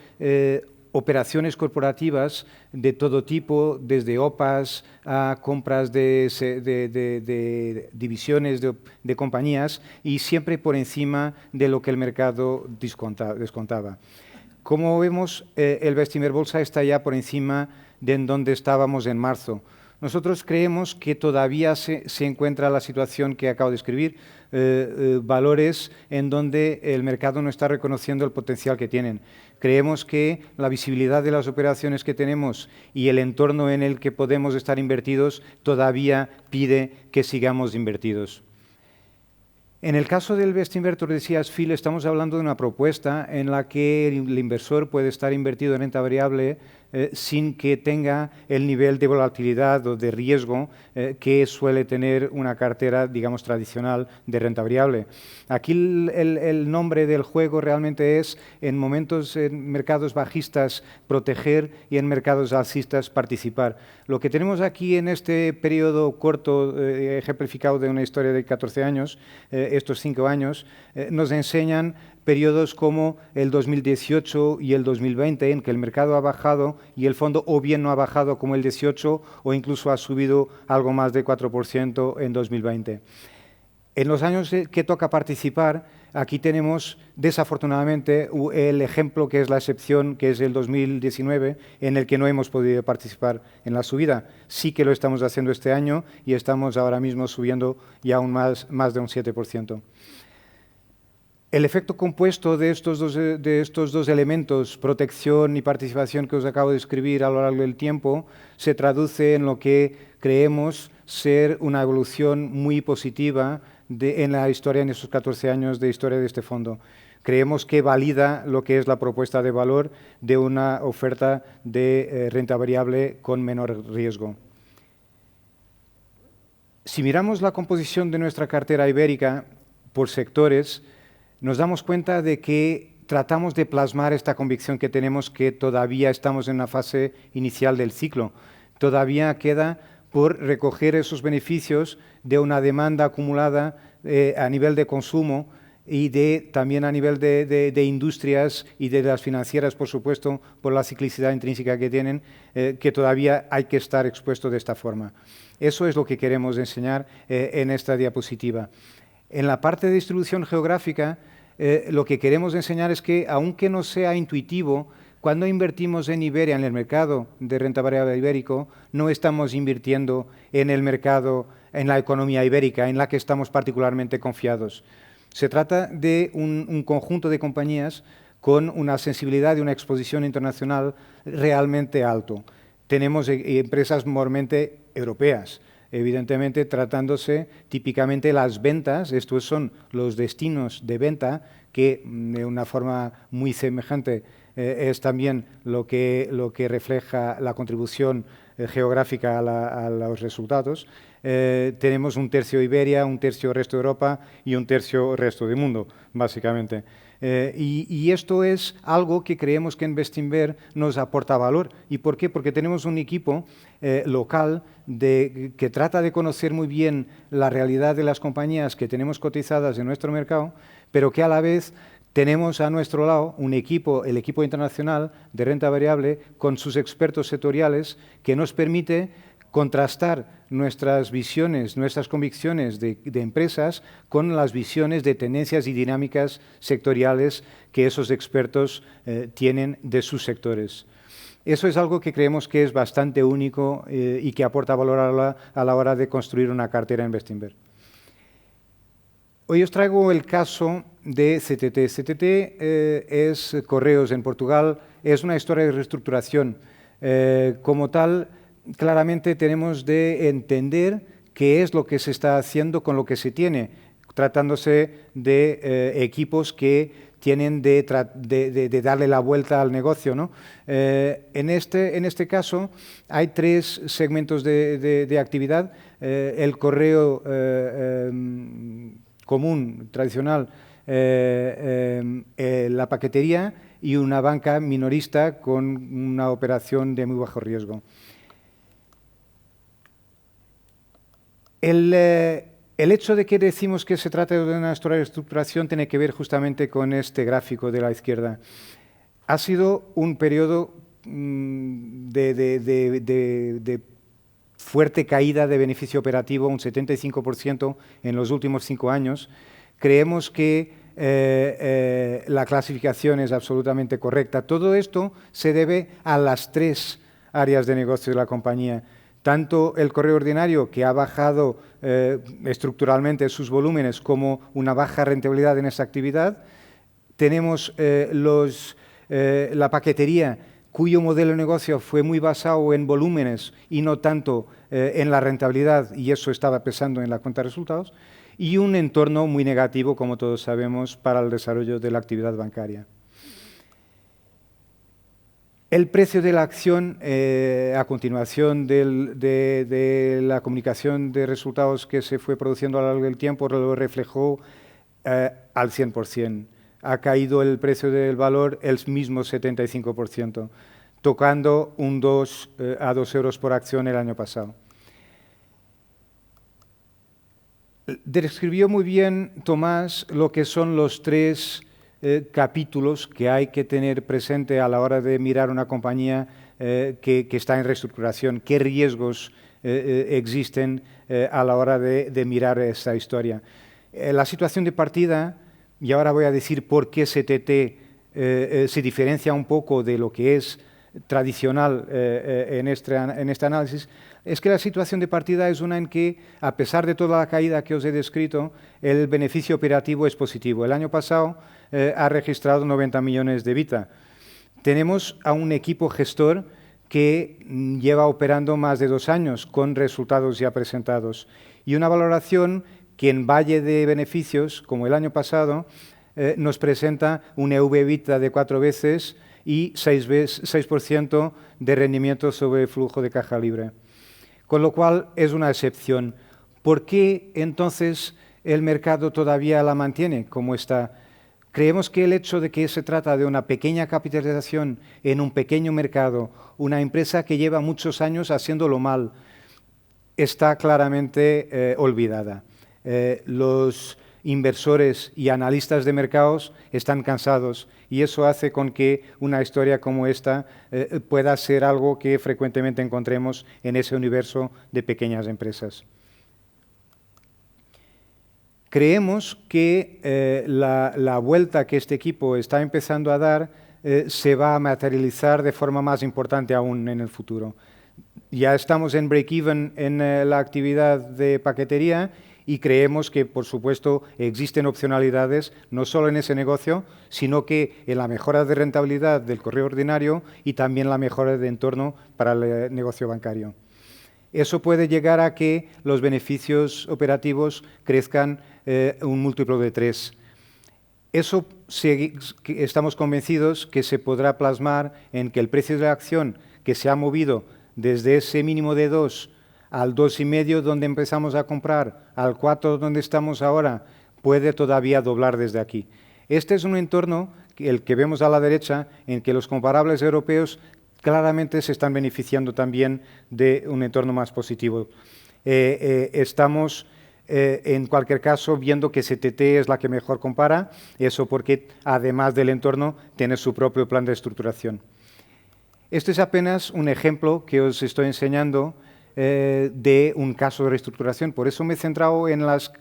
operaciones corporativas de todo tipo, desde OPAs a compras de divisiones de compañías y siempre por encima de lo que el mercado descontaba. Como vemos, el Bestinver Bolsa está ya por encima de en donde estábamos en marzo. Nosotros creemos que todavía se encuentra la situación que acabo de describir, valores en donde el mercado no está reconociendo el potencial que tienen. Creemos que la visibilidad de las operaciones que tenemos y el entorno en el que podemos estar invertidos todavía pide que sigamos invertidos. En el caso del Bestinver, tú decías, Phil, estamos hablando de una propuesta en la que el inversor puede estar invertido en renta variable sin que tenga el nivel de volatilidad o de riesgo que suele tener una cartera, digamos, tradicional de renta variable. Aquí el nombre del juego realmente es, en mercados bajistas, proteger y en mercados alcistas, participar. Lo que tenemos aquí en este periodo corto, ejemplificado de una historia de 14 años, estos 5 años, nos enseñan periodos como el 2018 y el 2020, en que el mercado ha bajado y el fondo o bien no ha bajado como el 18 o incluso ha subido algo más de 4% en 2020. En los años que toca participar, aquí tenemos desafortunadamente el ejemplo que es la excepción, que es el 2019, en el que no hemos podido participar en la subida. Sí que lo estamos haciendo este año y estamos ahora mismo subiendo ya aún más de un 7%. El efecto compuesto de estos dos elementos, protección y participación que os acabo de describir a lo largo del tiempo, se traduce en lo que creemos ser una evolución muy positiva en la historia, en estos 14 años de historia de este fondo. Creemos que valida lo que es la propuesta de valor de una oferta de renta variable con menor riesgo. Si miramos la composición de nuestra cartera ibérica por sectores, nos damos cuenta de que tratamos de plasmar esta convicción que tenemos que todavía estamos en la fase inicial del ciclo. Todavía queda por recoger esos beneficios de una demanda acumulada a nivel de consumo y también a nivel de industrias y de las financieras, por supuesto, por la ciclicidad intrínseca que tienen, que todavía hay que estar expuesto de esta forma. Eso es lo que queremos enseñar en esta diapositiva. En la parte de distribución geográfica, lo que queremos enseñar es que, aunque no sea intuitivo, cuando invertimos en Iberia, en el mercado de renta variable ibérico, no estamos invirtiendo en el mercado, en la economía ibérica, en la que estamos particularmente confiados. Se trata de un conjunto de compañías con una sensibilidad y una exposición internacional realmente alto. Tenemos empresas mayormente europeas, evidentemente tratándose típicamente las ventas, estos son los destinos de venta, que de una forma muy semejante es también lo que refleja la contribución geográfica a los resultados. Tenemos un tercio Iberia, un tercio resto de Europa y un tercio resto del mundo, básicamente. Y esto es algo que creemos que en Bestinver nos aporta valor. ¿Y por qué? Porque tenemos un equipo local que trata de conocer muy bien la realidad de las compañías que tenemos cotizadas en nuestro mercado, pero que a la vez tenemos a nuestro lado un equipo, el equipo internacional de renta variable, con sus expertos sectoriales, que nos permite contrastar nuestras visiones, nuestras convicciones de empresas con las visiones de tendencias y dinámicas sectoriales que esos expertos tienen de sus sectores. Eso es algo que creemos que es bastante único y que aporta valor a la hora de construir una cartera en Bestinver. Hoy os traigo el caso de CTT. CTT es Correos en Portugal, es una historia de reestructuración. Como tal, claramente tenemos de entender qué es lo que se está haciendo con lo que se tiene, tratándose de equipos que tienen de darle la vuelta al negocio, ¿no? En este caso hay tres segmentos de actividad. El correo común, tradicional, la paquetería y una banca minorista con una operación de muy bajo riesgo. El hecho de que decimos que se trata de una historia de reestructuración tiene que ver justamente con este gráfico de la izquierda. Ha sido un periodo de fuerte caída de beneficio operativo, un 75% en los últimos 5 años. Creemos que la clasificación es absolutamente correcta. Todo esto se debe a las 3 áreas de negocio de la compañía. Tanto el correo ordinario, que ha bajado estructuralmente sus volúmenes, como una baja rentabilidad en esa actividad. Tenemos la paquetería, cuyo modelo de negocio fue muy basado en volúmenes y no tanto en la rentabilidad, y eso estaba pesando en la cuenta de resultados, y un entorno muy negativo, como todos sabemos, para el desarrollo de la actividad bancaria. El precio de la acción, a continuación de la comunicación de resultados que se fue produciendo a lo largo del tiempo, lo reflejó al 100%. Ha caído el precio del valor el mismo 75%, tocando a 2 euros por acción el año pasado. Describió muy bien Tomás lo que son los 3 capítulos que hay que tener presente a la hora de mirar una compañía que está en reestructuración, qué riesgos existen a la hora de mirar esa historia. La situación de partida, y ahora voy a decir por qué CTT se diferencia un poco de lo que es tradicional en este análisis, es que la situación de partida es una en que, a pesar de toda la caída que os he descrito, el beneficio operativo es positivo. El año pasado ha registrado 90 millones de EBITDA. Tenemos a un equipo gestor que lleva operando más de 2 años con resultados ya presentados y una valoración que en valle de beneficios, como el año pasado, nos presenta un EV/EBITDA de 4 veces y 6% de rendimiento sobre el flujo de caja libre. Con lo cual es una excepción. ¿Por qué entonces el mercado todavía la mantiene como está? Creemos que el hecho de que se trata de una pequeña capitalización en un pequeño mercado, una empresa que lleva muchos años haciéndolo mal, está claramente olvidada. Los inversores y analistas de mercados están cansados y eso hace con que una historia como esta pueda ser algo que frecuentemente encontremos en ese universo de pequeñas empresas. Creemos que la vuelta que este equipo está empezando a dar se va a materializar de forma más importante aún en el futuro. Ya estamos en break-even en la actividad de paquetería y creemos que, por supuesto, existen opcionalidades no solo en ese negocio, sino que en la mejora de rentabilidad del correo ordinario y también la mejora de entorno para el negocio bancario. Eso puede llegar a que los beneficios operativos crezcan un múltiplo de 3. Eso estamos convencidos que se podrá plasmar en que el precio de la acción que se ha movido desde ese mínimo de 2 al 2,5 donde empezamos a comprar, al 4 donde estamos ahora, puede todavía doblar desde aquí. Este es un entorno, el que vemos a la derecha, en que los comparables europeos claramente se están beneficiando también de un entorno más positivo. Estamos, en cualquier caso, viendo que CTT es la que mejor compara, eso porque, además del entorno, tiene su propio plan de estructuración. Este es apenas un ejemplo que os estoy enseñando de un caso de reestructuración. Por eso me he centrado en las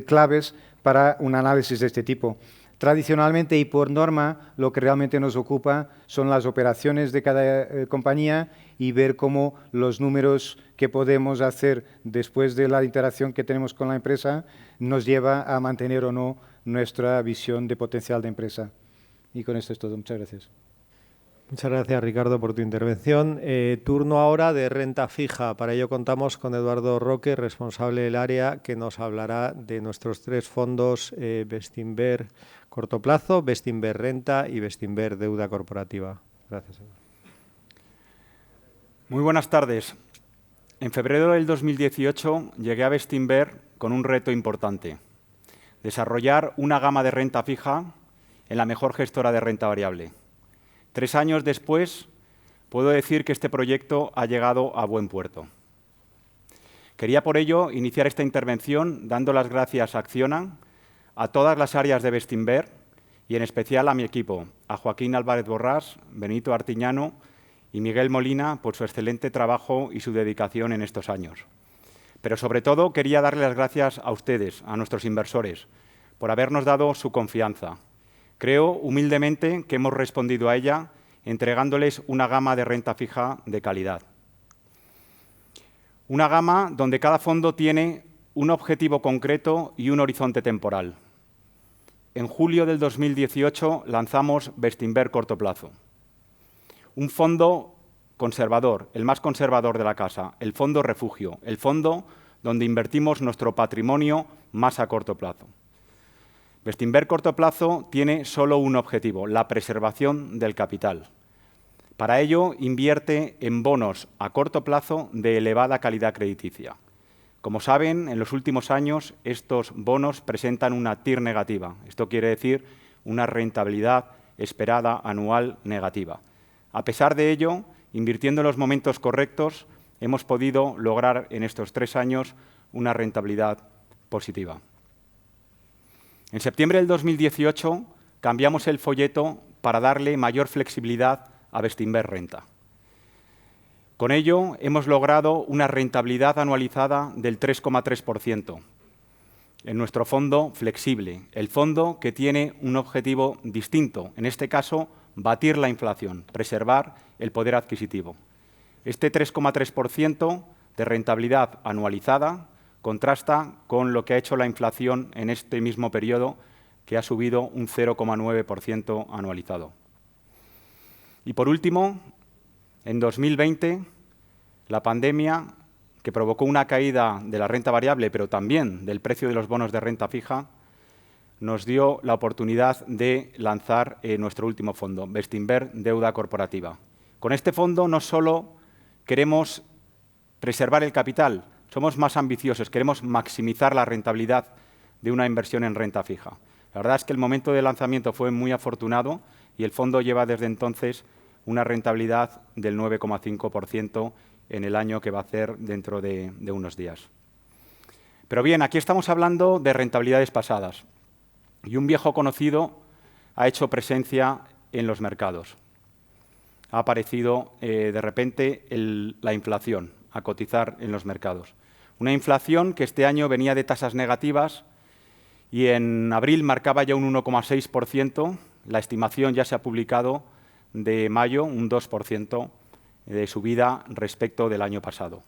claves para un análisis de este tipo. Tradicionalmente y por norma, lo que realmente nos ocupa son las operaciones de cada compañía y ver cómo los números que podemos hacer después de la interacción que tenemos con la empresa nos lleva a mantener o no nuestra visión de potencial de empresa. Y con esto es todo. Muchas gracias. Muchas gracias, Ricardo, por tu intervención. Turno ahora de renta fija. Para ello contamos con Eduardo Roque, responsable del área, que nos hablará de nuestros 3 fondos, Bestinver Corto Plazo, Bestinver Renta y Bestinver Deuda Corporativa. Gracias. Muy buenas tardes. En febrero del 2018 llegué a Bestinver con un reto importante: desarrollar una gama de renta fija en la mejor gestora de renta variable. 3 años después, puedo decir que este proyecto ha llegado a buen puerto. Quería, por ello, iniciar esta intervención dando las gracias a Acciona, a todas las áreas de Bestinver y, en especial, a mi equipo, a Joaquín Álvarez Borrás, Benito Artiñano y Miguel Molina, por su excelente trabajo y su dedicación en estos años. Pero, sobre todo, quería darle las gracias a ustedes, a nuestros inversores, por habernos dado su confianza. Creo, humildemente, que hemos respondido a ella entregándoles una gama de renta fija de calidad. Una gama donde cada fondo tiene un objetivo concreto y un horizonte temporal. En julio del 2018 lanzamos Bestinver Corto Plazo. Un fondo conservador, el más conservador de la casa, el fondo refugio, el fondo donde invertimos nuestro patrimonio más a corto plazo. Bestinver Corto Plazo tiene solo un objetivo: la preservación del capital. Para ello, invierte en bonos a corto plazo de elevada calidad crediticia. Como saben, en los últimos años estos bonos presentan una TIR negativa. Esto quiere decir una rentabilidad esperada anual negativa. A pesar de ello, invirtiendo en los momentos correctos, hemos podido lograr en estos 3 años una rentabilidad positiva. En septiembre del 2018 cambiamos el folleto para darle mayor flexibilidad a Bestinver Renta. Con ello hemos logrado una rentabilidad anualizada del 3,3% en nuestro fondo flexible, el fondo que tiene un objetivo distinto, en este caso, batir la inflación, preservar el poder adquisitivo. Este 3,3% de rentabilidad anualizada contrasta con lo que ha hecho la inflación en este mismo periodo, que ha subido un 0,9% anualizado. Y por último, en 2020, la pandemia, que provocó una caída de la renta variable, pero también del precio de los bonos de renta fija, nos dio la oportunidad de lanzar nuestro último fondo, Bestinver Deuda Corporativa. Con este fondo no solo queremos preservar el capital, somos más ambiciosos, queremos maximizar la rentabilidad de una inversión en renta fija. La verdad es que el momento de lanzamiento fue muy afortunado y el fondo lleva desde entonces una rentabilidad del 9,5% en el año que va a hacer dentro de unos días. Pero bien, aquí estamos hablando de rentabilidades pasadas y un viejo conocido ha hecho presencia en los mercados. Ha aparecido de repente la inflación a cotizar en los mercados. Una inflación que este año venía de tasas negativas y en abril marcaba ya un 1,6%. La estimación ya se ha publicado de mayo, un 2% de subida respecto del año pasado.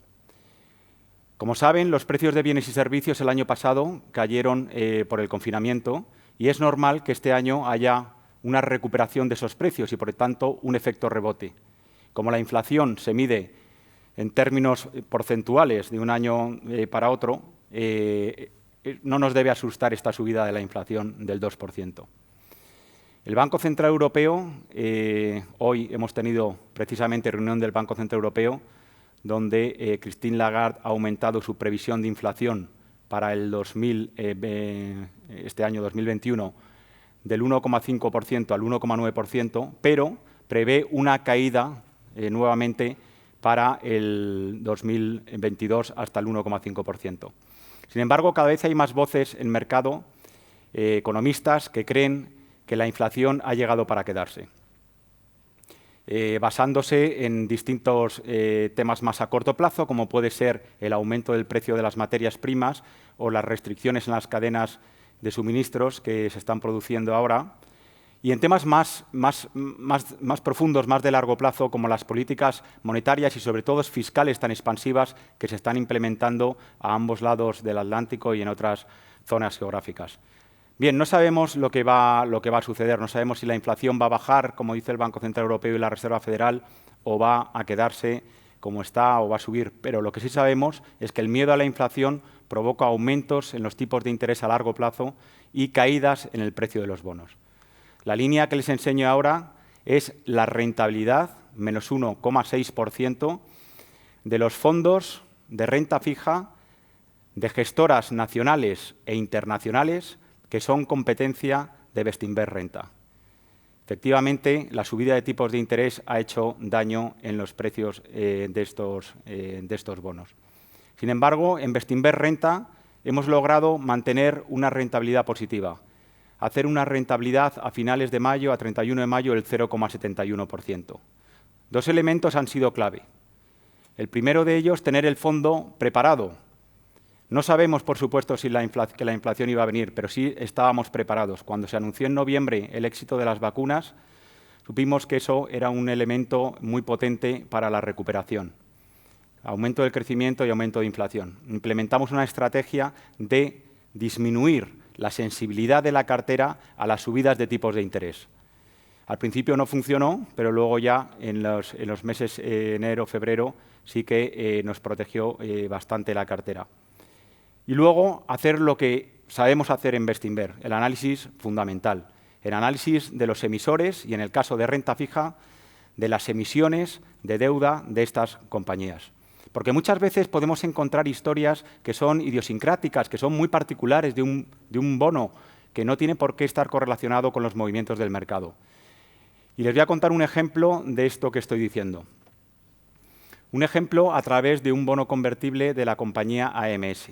Como saben, los precios de bienes y servicios el año pasado cayeron por el confinamiento y es normal que este año haya una recuperación de esos precios y, por tanto, un efecto rebote. Como la inflación se mide en términos porcentuales de un año para otro, no nos debe asustar esta subida de la inflación del 2%. El Banco Central Europeo, hoy hemos tenido precisamente reunión del Banco Central Europeo, donde Christine Lagarde ha aumentado su previsión de inflación para este año 2021 del 1,5% al 1,9%, pero prevé una caída nuevamente para el 2022 hasta el 1,5%. Sin embargo, cada vez hay más voces en el mercado, economistas, que creen que la inflación ha llegado para quedarse, basándose en distintos temas más a corto plazo, como puede ser el aumento del precio de las materias primas o las restricciones en las cadenas de suministros que se están produciendo ahora, y en temas más profundos, más de largo plazo, como las políticas monetarias y sobre todo fiscales tan expansivas que se están implementando a ambos lados del Atlántico y en otras zonas geográficas. Bien, no sabemos lo que va a suceder, no sabemos si la inflación va a bajar, como dice el Banco Central Europeo y la Reserva Federal, o va a quedarse como está o va a subir, pero lo que sí sabemos es que el miedo a la inflación provoca aumentos en los tipos de interés a largo plazo y caídas en el precio de los bonos. La línea que les enseño ahora es la rentabilidad, menos 1,6%, de los fondos de renta fija de gestoras nacionales e internacionales que son competencia de Bestinver Renta. Efectivamente, la subida de tipos de interés ha hecho daño en los precios de estos bonos. Sin embargo, en Bestinver Renta hemos logrado mantener una rentabilidad positiva, hacer una rentabilidad a finales de mayo, a 31 de mayo, del 0,71%. Dos elementos han sido clave. El primero de ellos, tener el fondo preparado. No sabemos, por supuesto, que la inflación iba a venir, pero sí estábamos preparados. Cuando se anunció en noviembre el éxito de las vacunas, supimos que eso era un elemento muy potente para la recuperación. Aumento del crecimiento y aumento de inflación. Implementamos una estrategia de disminuir la sensibilidad de la cartera a las subidas de tipos de interés. Al principio no funcionó, pero luego ya en los meses enero, febrero, sí que nos protegió bastante la cartera. Y luego hacer lo que sabemos hacer en Bestinver, el análisis fundamental, el análisis de los emisores y, en el caso de renta fija, de las emisiones de deuda de estas compañías. Porque muchas veces podemos encontrar historias que son idiosincráticas, que son muy particulares de un bono, que no tiene por qué estar correlacionado con los movimientos del mercado. Y les voy a contar un ejemplo de esto que estoy diciendo. Un ejemplo a través de un bono convertible de la compañía AMS.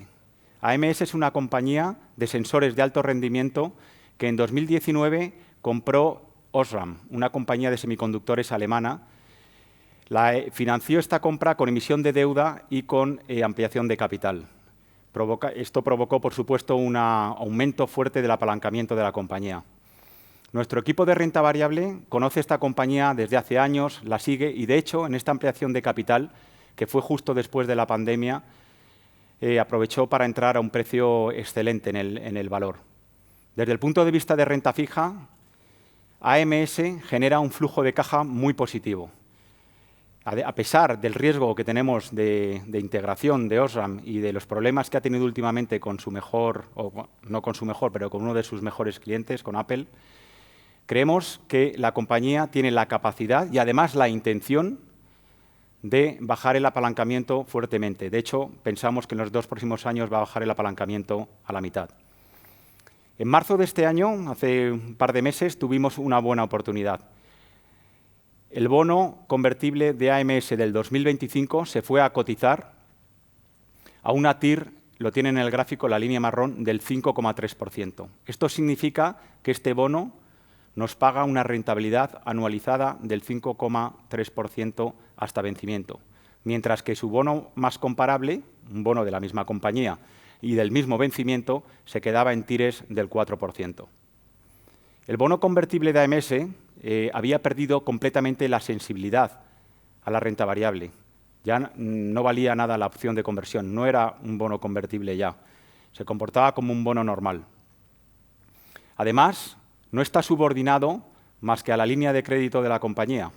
AMS es una compañía de sensores de alto rendimiento que en 2019 compró Osram, una compañía de semiconductores alemana. Financió esta compra con emisión de deuda y con ampliación de capital. Esto provocó, por supuesto, un aumento fuerte del apalancamiento de la compañía. Nuestro equipo de renta variable conoce esta compañía desde hace años, la sigue y, de hecho, en esta ampliación de capital, que fue justo después de la pandemia, aprovechó para entrar a un precio excelente en el valor. Desde el punto de vista de renta fija, AMS genera un flujo de caja muy positivo. A pesar del riesgo que tenemos de integración de Osram y de los problemas que ha tenido últimamente con su mejor, o no con su mejor, pero con uno de sus mejores clientes, con Apple, creemos que la compañía tiene la capacidad y además la intención de bajar el apalancamiento fuertemente. De hecho, pensamos que en los 2 próximos años va a bajar el apalancamiento a la mitad. En marzo de este año, hace un par de meses, tuvimos una buena oportunidad. El bono convertible de AMS del 2025 se fue a cotizar a una TIR, lo tiene en el gráfico la línea marrón, del 5,3%. Esto significa que este bono nos paga una rentabilidad anualizada del 5,3% hasta vencimiento, mientras que su bono más comparable, un bono de la misma compañía y del mismo vencimiento, se quedaba en TIRes del 4%. El bono convertible de AMS había perdido completamente la sensibilidad a la renta variable. Ya no valía nada la opción de conversión, no era un bono convertible ya. Se comportaba como un bono normal. Además, no está subordinado más que a la línea de crédito de la compañía.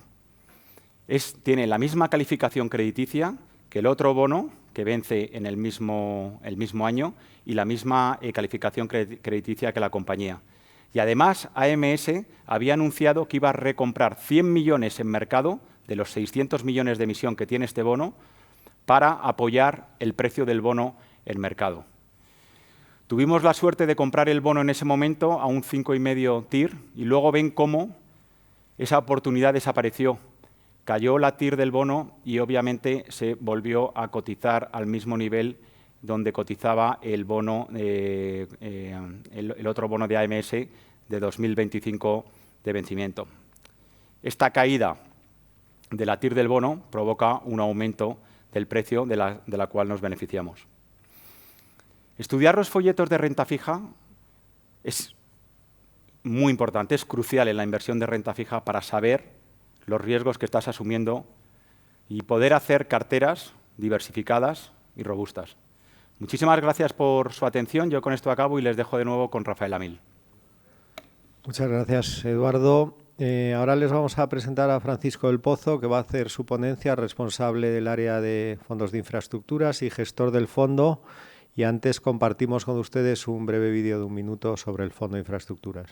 Tiene la misma calificación crediticia que el otro bono que vence en el mismo año y la misma calificación crediticia que la compañía. Y además, AMS había anunciado que iba a recomprar 100 millones en mercado de los 600 millones de emisión que tiene este bono para apoyar el precio del bono en mercado. Tuvimos la suerte de comprar el bono en ese momento a un 5,5 TIR y luego ven cómo esa oportunidad desapareció. Cayó la TIR del bono y obviamente se volvió a cotizar al mismo nivel donde cotizaba el bono, el otro bono de AMS de 2025 de vencimiento. Esta caída de la TIR del bono provoca un aumento del precio de la cual nos beneficiamos. Estudiar los folletos de renta fija es muy importante, es crucial en la inversión de renta fija para saber los riesgos que estás asumiendo y poder hacer carteras diversificadas y robustas. Muchísimas gracias por su atención. Yo con esto acabo y les dejo de nuevo con Rafael Amil. Muchas gracias, Eduardo. Ahora les vamos a presentar a Francisco del Pozo, que va a hacer su ponencia, responsable del área de fondos de infraestructuras y gestor del fondo. Y antes compartimos con ustedes un breve vídeo de 1 minuto sobre el fondo de infraestructuras.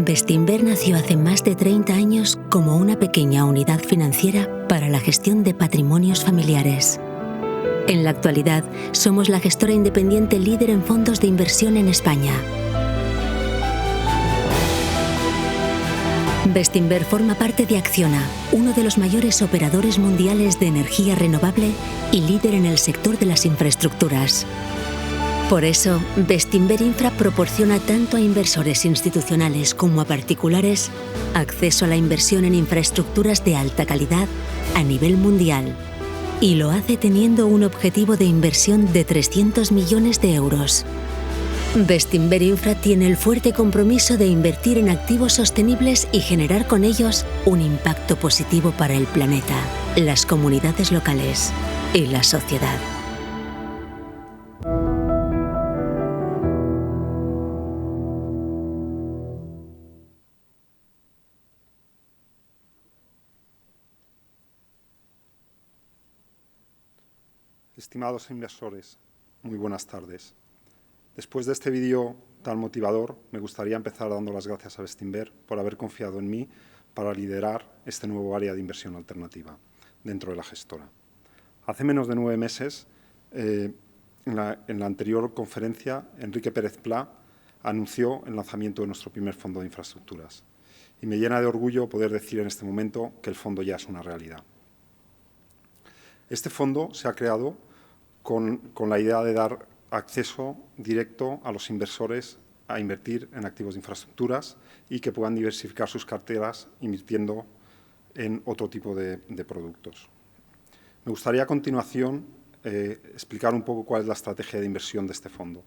Bestinver nació hace más de 30 años como una pequeña unidad financiera para la gestión de patrimonios familiares. En la actualidad, somos la gestora independiente líder en fondos de inversión en España. Bestinver forma parte de Acciona, uno de los mayores operadores mundiales de energía renovable y líder en el sector de las infraestructuras. Por eso, Bestinver Infra proporciona tanto a inversores institucionales como a particulares acceso a la inversión en infraestructuras de alta calidad a nivel mundial. Y lo hace teniendo un objetivo de inversión de 300 millones de euros. Bestinver Infra tiene el fuerte compromiso de invertir en activos sostenibles y generar con ellos un impacto positivo para el planeta, las comunidades locales y la sociedad. Estimados inversores, muy buenas tardes. Después de este vídeo tan motivador, me gustaría empezar dando las gracias a Bestinver por haber confiado en mí para liderar este nuevo área de inversión alternativa dentro de la gestora. Hace menos de 9 meses, en la anterior conferencia, Enrique Pérez Pla anunció el lanzamiento de nuestro primer fondo de infraestructuras. Y me llena de orgullo poder decir en este momento que el fondo ya es una realidad. Este fondo se ha creado con la idea de dar acceso directo a los inversores a invertir en activos de infraestructuras y que puedan diversificar sus carteras invirtiendo en otro tipo de productos. Me gustaría a continuación explicar un poco cuál es la estrategia de inversión de este fondo.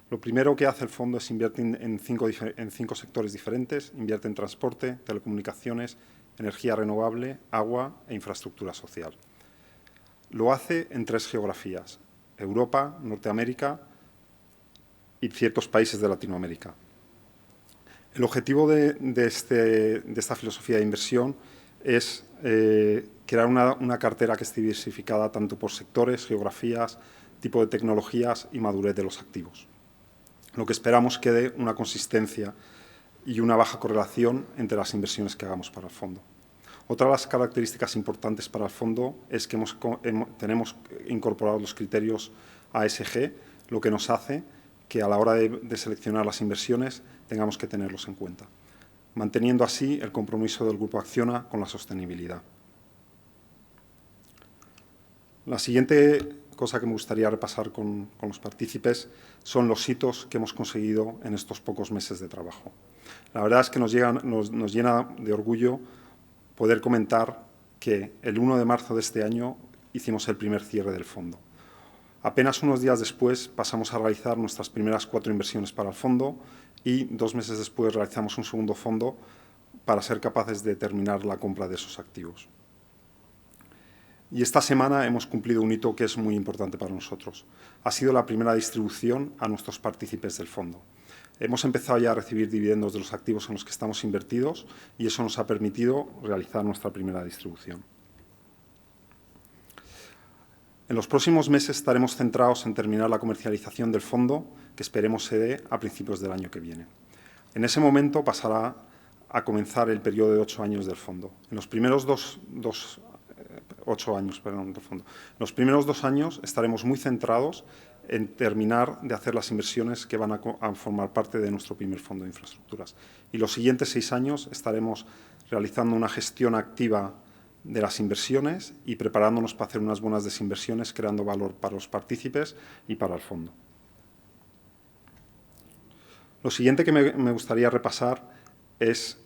Lo primero que hace el fondo es invertir en cinco sectores diferentes. Invierte en transporte, telecomunicaciones, energía renovable, agua e infraestructura social. Lo hace en 3 geografías: Europa, Norteamérica y ciertos países de Latinoamérica. El objetivo de esta filosofía de inversión es crear una cartera que esté diversificada tanto por sectores, geografías, tipo de tecnologías y madurez de los activos. Lo que esperamos que dé una consistencia y una baja correlación entre las inversiones que hagamos para el fondo. Otra de las características importantes para el fondo es que tenemos incorporado los criterios ASG, lo que nos hace que a la hora de seleccionar las inversiones tengamos que tenerlos en cuenta, manteniendo así el compromiso del Grupo Acciona con la sostenibilidad. La siguiente cosa que me gustaría repasar con los partícipes son los hitos que hemos conseguido en estos pocos meses de trabajo. La verdad es que nos llena de orgullo poder comentar que el 1 de marzo de este año hicimos el primer cierre del fondo. Apenas unos días después pasamos a realizar nuestras primeras 4 inversiones para el fondo y 2 meses después realizamos un segundo fondo para ser capaces de terminar la compra de esos activos. Y esta semana hemos cumplido un hito que es muy importante para nosotros. Ha sido la primera distribución a nuestros partícipes del fondo. Hemos empezado ya a recibir dividendos de los activos en los que estamos invertidos y eso nos ha permitido realizar nuestra primera distribución. En los próximos meses estaremos centrados en terminar la comercialización del fondo, que esperemos se dé a principios del año que viene. En ese momento pasará a comenzar el periodo de 8 años del fondo. En los primeros 8 años del fondo. En los primeros 2 años estaremos muy centrados en terminar de hacer las inversiones que van a formar parte de nuestro primer fondo de infraestructuras. Y los siguientes 6 años estaremos realizando una gestión activa de las inversiones y preparándonos para hacer unas buenas desinversiones, creando valor para los partícipes y para el fondo. Lo siguiente que me gustaría repasar es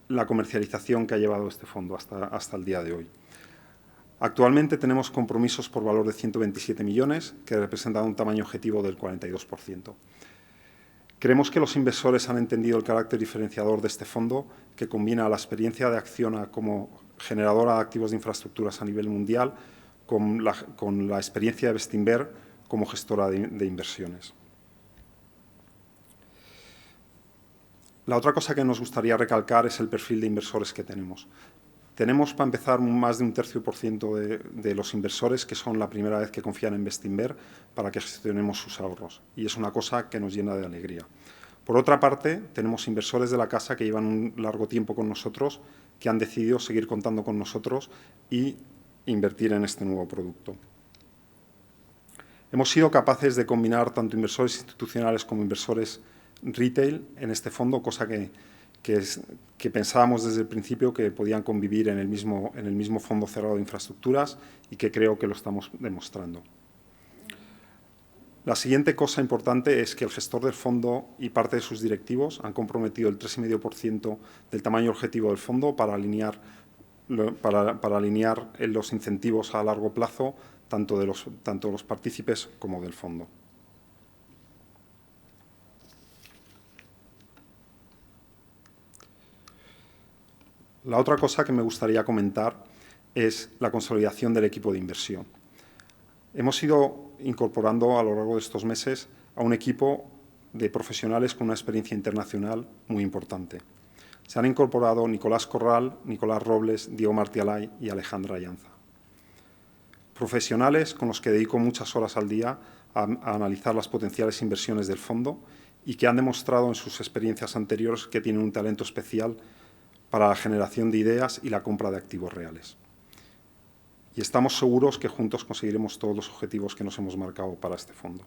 la comercialización que ha llevado este fondo hasta el día de hoy. Actualmente tenemos compromisos por valor de 127 millones, que representan un tamaño objetivo del 42%. Creemos que los inversores han entendido el carácter diferenciador de este fondo, que combina la experiencia de Acciona como generadora de activos de infraestructuras a nivel mundial con la experiencia de Bestinver como gestora de inversiones. La otra cosa que nos gustaría recalcar es el perfil de inversores que tenemos. Tenemos, para empezar, más de un 1/3% de los inversores que son la primera vez que confían en Bestinver para que gestionemos sus ahorros. Y es una cosa que nos llena de alegría. Por otra parte, tenemos inversores de la casa que llevan un largo tiempo con nosotros, que han decidido seguir contando con nosotros y invertir en este nuevo producto. Hemos sido capaces de combinar tanto inversores institucionales como inversores retail en este fondo, cosa que pensábamos desde el principio que podían convivir en el mismo fondo cerrado de infraestructuras y que creo que lo estamos demostrando. La siguiente cosa importante es que el gestor del fondo y parte de sus directivos han comprometido el 3,5% del tamaño objetivo del fondo para alinear los incentivos a largo plazo tanto de los partícipes como del fondo. La otra cosa que me gustaría comentar es la consolidación del equipo de inversión. Hemos ido incorporando a lo largo de estos meses a un equipo de profesionales con una experiencia internacional muy importante. Se han incorporado Nicolás Corral, Nicolás Robles, Diego Martialay y Alejandra Llanza. Profesionales con los que dedico muchas horas al día a analizar las potenciales inversiones del fondo y que han demostrado en sus experiencias anteriores que tienen un talento especial para la generación de ideas y la compra de activos reales. Y estamos seguros que juntos conseguiremos todos los objetivos que nos hemos marcado para este fondo.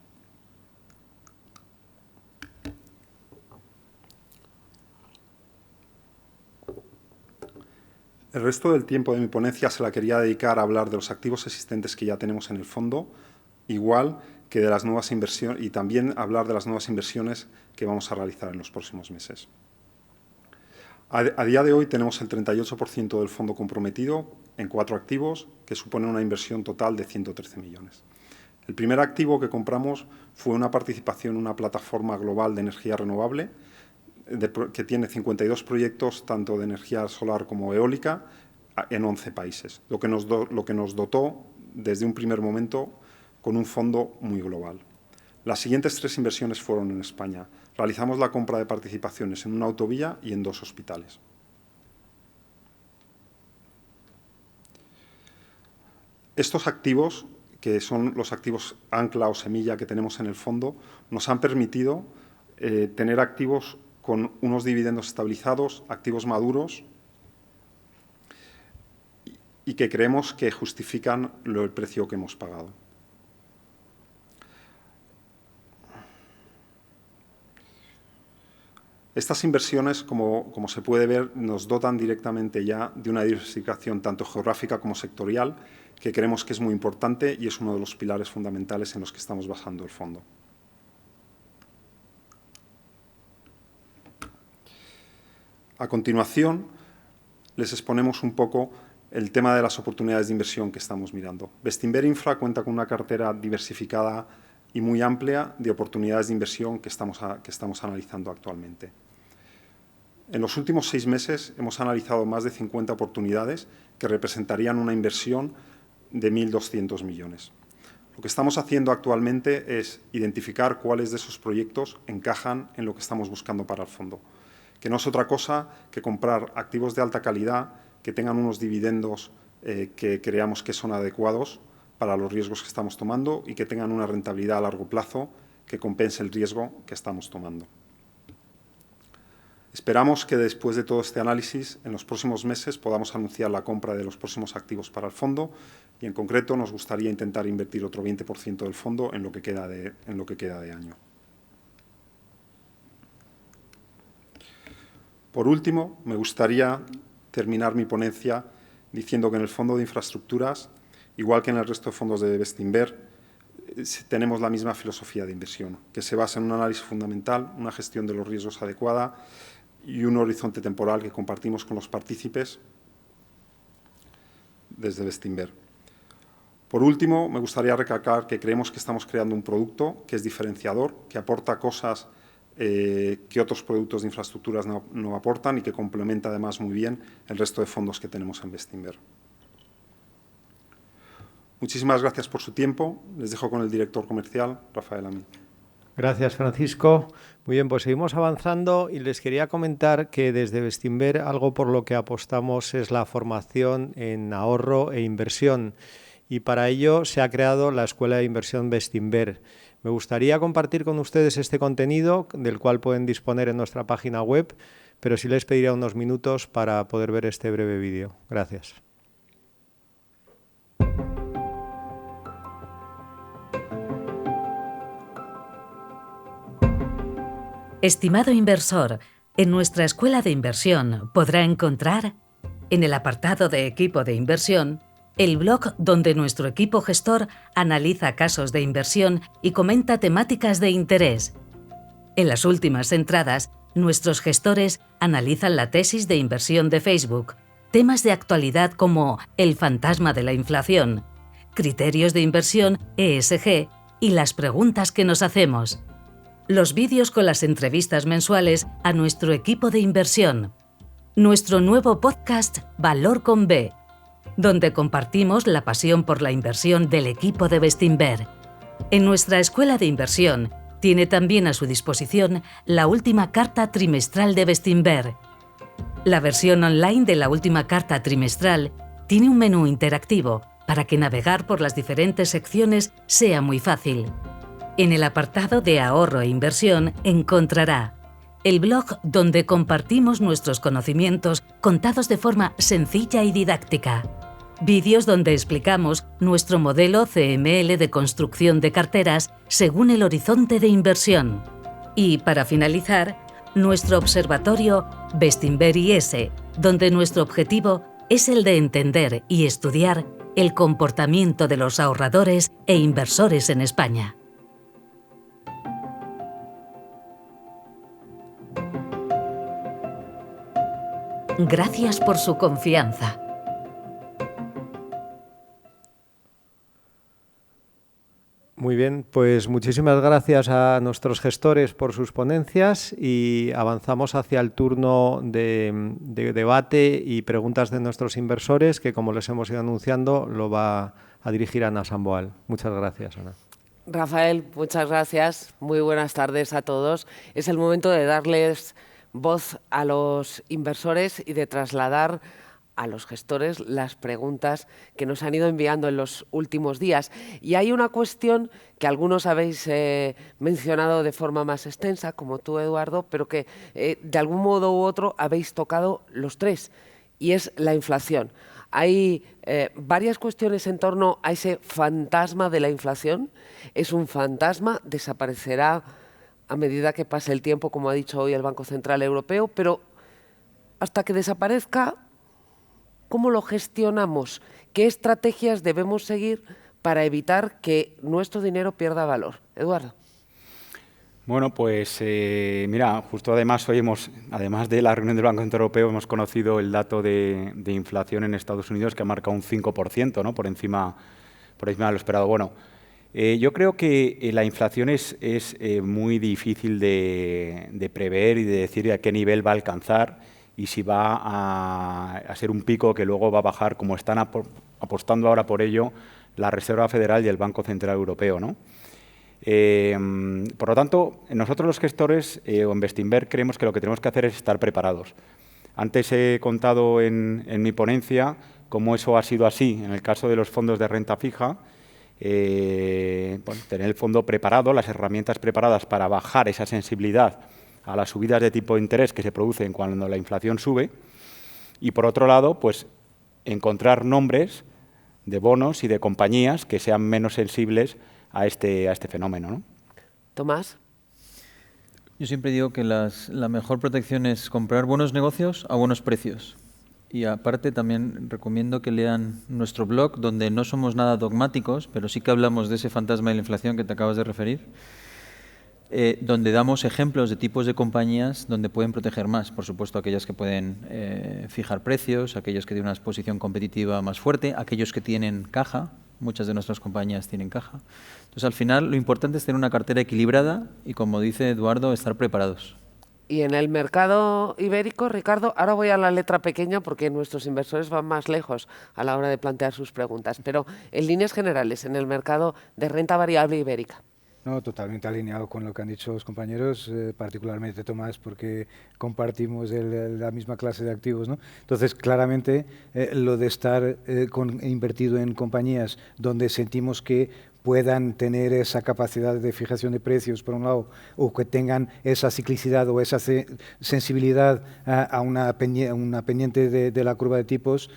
El resto del tiempo de mi ponencia se la quería dedicar a hablar de los activos existentes que ya tenemos en el fondo, igual que de las nuevas inversiones, y también hablar de las nuevas inversiones que vamos a realizar en los próximos meses. A día de hoy tenemos el 38% del fondo comprometido en 4 activos, que suponen una inversión total de 113 millones. El primer activo que compramos fue una participación en una plataforma global de energía renovable que tiene 52 proyectos, tanto de energía solar como eólica, en 11 países, lo que nos dotó desde un primer momento con un fondo muy global. Las siguientes 3 inversiones fueron en España. Realizamos la compra de participaciones en una autovía y en 2 hospitales. Estos activos, que son los activos ancla o semilla que tenemos en el fondo, nos han permitido tener activos con unos dividendos estabilizados, activos maduros y que creemos que justifican el precio que hemos pagado. Estas inversiones, como se puede ver, nos dotan directamente ya de una diversificación tanto geográfica como sectorial, que creemos que es muy importante y es uno de los pilares fundamentales en los que estamos basando el fondo. A continuación, les exponemos un poco el tema de las oportunidades de inversión que estamos mirando. Bestinver Infra cuenta con una cartera diversificada y muy amplia de oportunidades de inversión que estamos analizando actualmente. En los últimos 6 meses hemos analizado más de 50 oportunidades que representarían una inversión de 1.200 millones. Lo que estamos haciendo actualmente es identificar cuáles de esos proyectos encajan en lo que estamos buscando para el fondo, que no es otra cosa que comprar activos de alta calidad que tengan unos dividendos que creamos que son adecuados para los riesgos que estamos tomando y que tengan una rentabilidad a largo plazo que compense el riesgo que estamos tomando. Esperamos que después de todo este análisis, en los próximos meses podamos anunciar la compra de los próximos activos para el fondo y, en concreto, nos gustaría intentar invertir otro 20% del fondo en lo que queda de año. Por último, me gustaría terminar mi ponencia diciendo que en el fondo de infraestructuras, igual que en el resto de fondos de Bestinver, tenemos la misma filosofía de inversión, que se basa en un análisis fundamental, una gestión de los riesgos adecuada y un horizonte temporal que compartimos con los partícipes desde Bestinver. Por último, me gustaría recalcar que creemos que estamos creando un producto que es diferenciador, que aporta cosas que otros productos de infraestructuras no aportan y que complementa además muy bien el resto de fondos que tenemos en Bestinver. Muchísimas gracias por su tiempo. Les dejo con el director comercial, Rafael Amí. Gracias, Francisco. Muy bien, pues seguimos avanzando y les quería comentar que desde Bestinver algo por lo que apostamos es la formación en ahorro e inversión y para ello se ha creado la Escuela de Inversión Bestinver. Me gustaría compartir con ustedes este contenido del cual pueden disponer en nuestra página web, pero sí les pediría unos minutos para poder ver este breve vídeo. Gracias. Estimado inversor, en nuestra escuela de inversión podrá encontrar, en el apartado de equipo de inversión, el blog donde nuestro equipo gestor analiza casos de inversión y comenta temáticas de interés. En las últimas entradas, nuestros gestores analizan la tesis de inversión de Facebook, temas de actualidad como el fantasma de la inflación, criterios de inversión ESG y las preguntas que nos hacemos. Los vídeos con las entrevistas mensuales a nuestro equipo de inversión. Nuestro nuevo podcast Valor con B, donde compartimos la pasión por la inversión del equipo de Bestinver. En nuestra escuela de inversión tiene también a su disposición la última carta trimestral de Bestinver. La versión online de la última carta trimestral tiene un menú interactivo para que navegar por las diferentes secciones sea muy fácil. En el apartado de ahorro e inversión encontrará el blog donde compartimos nuestros conocimientos contados de forma sencilla y didáctica. Vídeos donde explicamos nuestro modelo CML de construcción de carteras según el horizonte de inversión. Y para finalizar, nuestro observatorio Bestinver IS, donde nuestro objetivo es el de entender y estudiar el comportamiento de los ahorradores e inversores en España. Gracias por su confianza. Muy bien, pues muchísimas gracias a nuestros gestores por sus ponencias y avanzamos hacia el turno de debate y preguntas de nuestros inversores que, como les hemos ido anunciando, lo va a dirigir Ana Samboal. Muchas gracias, Ana. Rafael, muchas gracias. Muy buenas tardes a todos. Es el momento de darles voz a los inversores y de trasladar a los gestores las preguntas que nos han ido enviando en los últimos días. Y hay una cuestión que algunos habéis mencionado de forma más extensa, como tú, Eduardo, pero que de algún modo u otro habéis tocado los tres, y es la inflación. Hay varias cuestiones en torno a ese fantasma de la inflación. Es un fantasma, desaparecerá a medida que pase el tiempo, como ha dicho hoy el Banco Central Europeo, pero hasta que desaparezca, ¿cómo lo gestionamos? ¿Qué estrategias debemos seguir para evitar que nuestro dinero pierda valor? Eduardo. Bueno, pues mira, justo además hoy además de la reunión del Banco Central Europeo, hemos conocido el dato de inflación en Estados Unidos que ha marcado un 5%, ¿no? por encima de lo esperado. Bueno, yo creo que la inflación es muy difícil de prever y de decir a qué nivel va a alcanzar y si va a ser un pico que luego va a bajar, como están apostando ahora por ello la Reserva Federal y el Banco Central Europeo, ¿no? Por lo tanto, nosotros los gestores o en Bestinver creemos que lo que tenemos que hacer es estar preparados. Antes he contado en mi ponencia cómo eso ha sido así en el caso de los fondos de renta fija. Tener el fondo preparado, las herramientas preparadas para bajar esa sensibilidad a las subidas de tipo de interés que se producen cuando la inflación sube. Y por otro lado, pues encontrar nombres de bonos y de compañías que sean menos sensibles a este fenómeno, ¿no? Tomás. Yo siempre digo que la mejor protección es comprar buenos negocios a buenos precios. Y aparte también recomiendo que lean nuestro blog, donde no somos nada dogmáticos, pero sí que hablamos de ese fantasma de la inflación que te acabas de referir, donde damos ejemplos de tipos de compañías donde pueden proteger más. Por supuesto, aquellas que pueden fijar precios, aquellas que tienen una exposición competitiva más fuerte, aquellos que tienen caja. Muchas de nuestras compañías tienen caja. Entonces, al final, lo importante es tener una cartera equilibrada y, como dice Eduardo, estar preparados. Y en el mercado ibérico, Ricardo, ahora voy a la letra pequeña porque nuestros inversores van más lejos a la hora de plantear sus preguntas, pero en líneas generales, en el mercado de renta variable ibérica. No, totalmente alineado con lo que han dicho los compañeros, particularmente Tomás, porque compartimos la misma clase de activos, ¿no? Entonces, claramente, lo de estar invertido en compañías donde sentimos que puedan tener esa capacidad de fijación de precios, por un lado, o que tengan esa ciclicidad o esa sensibilidad a una pendiente de la curva de tipos,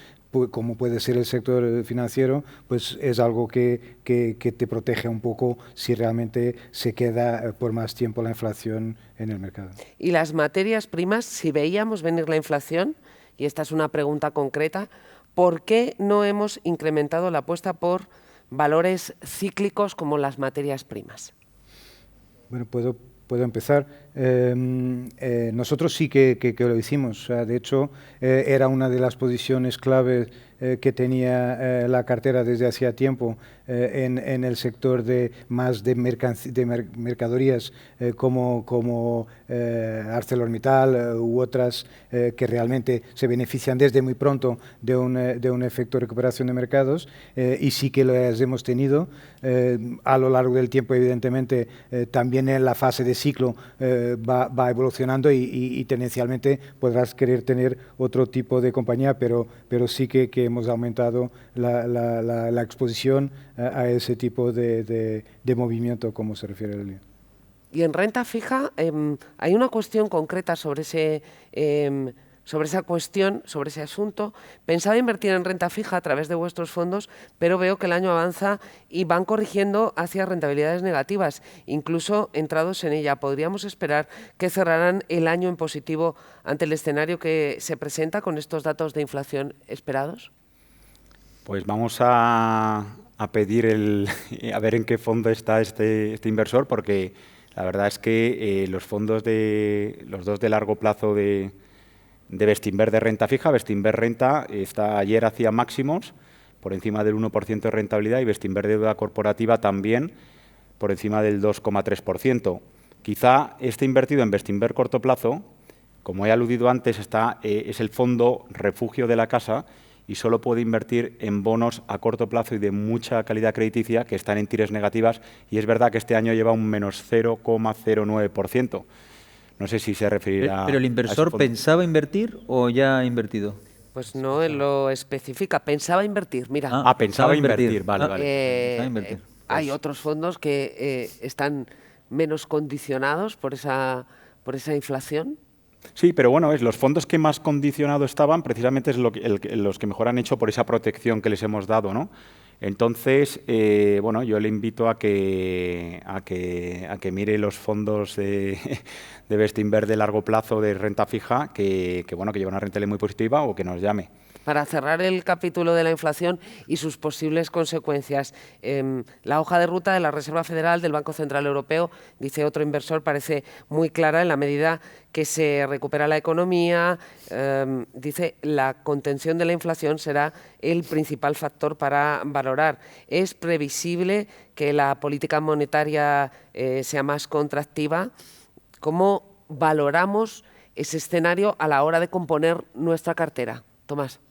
como puede ser el sector financiero, pues es algo que te protege un poco si realmente se queda por más tiempo la inflación en el mercado. Y las materias primas, si veíamos venir la inflación, y esta es una pregunta concreta, ¿por qué no hemos incrementado la apuesta por valores cíclicos como las materias primas? Bueno, puedo empezar. Nosotros sí que lo hicimos. O sea, de hecho, era una de las posiciones clave que tenía la cartera desde hacía tiempo en el sector de mercaderías como ArcelorMittal u otras que realmente se benefician desde muy pronto de un efecto de recuperación de mercados, y sí que las hemos tenido a lo largo del tiempo. Evidentemente, también en la fase de ciclo va evolucionando y tendencialmente podrás querer tener otro tipo de compañía, pero sí que hemos aumentado la exposición a ese tipo de movimiento, como se refiere a Elia. Y en renta fija hay una cuestión concreta sobre esa cuestión, sobre ese asunto. Pensaba invertir en renta fija a través de vuestros fondos, pero veo que el año avanza y van corrigiendo hacia rentabilidades negativas, incluso entrados en ella. ¿Podríamos esperar que cerraran el año en positivo ante el escenario que se presenta con estos datos de inflación esperados? Pues vamos a pedir a ver en qué fondo está este inversor, porque la verdad es que los fondos los dos de largo plazo de Bestinver de renta fija, Bestinver Renta, ayer hacía máximos por encima del 1% de rentabilidad, y Bestinver Deuda Corporativa también por encima del 2,3%. Quizá esté invertido en Bestinver Corto Plazo, como he aludido antes, es el fondo refugio de la casa y solo puede invertir en bonos a corto plazo y de mucha calidad crediticia que están en tires negativas, y es verdad que este año lleva un menos 0,09%. No sé si se referirá. ¿Pero el inversor pensaba invertir o ya ha invertido? Pues no lo especifica. Pensaba invertir, mira. Pensaba invertir. Vale. Hay otros fondos que están menos condicionados por esa inflación. Sí, pero bueno, los fondos que más condicionados estaban precisamente es los que mejor han hecho por esa protección que les hemos dado, ¿no? Entonces, bueno, yo le invito a que mire los fondos de Bestinver de largo plazo de renta fija, que bueno, que llevan una rentabilidad muy positiva, o que nos llame. Para cerrar el capítulo de la inflación y sus posibles consecuencias, la hoja de ruta de la Reserva Federal del Banco Central Europeo, dice otro inversor, parece muy clara en la medida que se recupera la economía. Dice, la contención de la inflación será el principal factor para valorar. ¿Es previsible que la política monetaria sea más contractiva? ¿Cómo valoramos ese escenario a la hora de componer nuestra cartera? Tomás.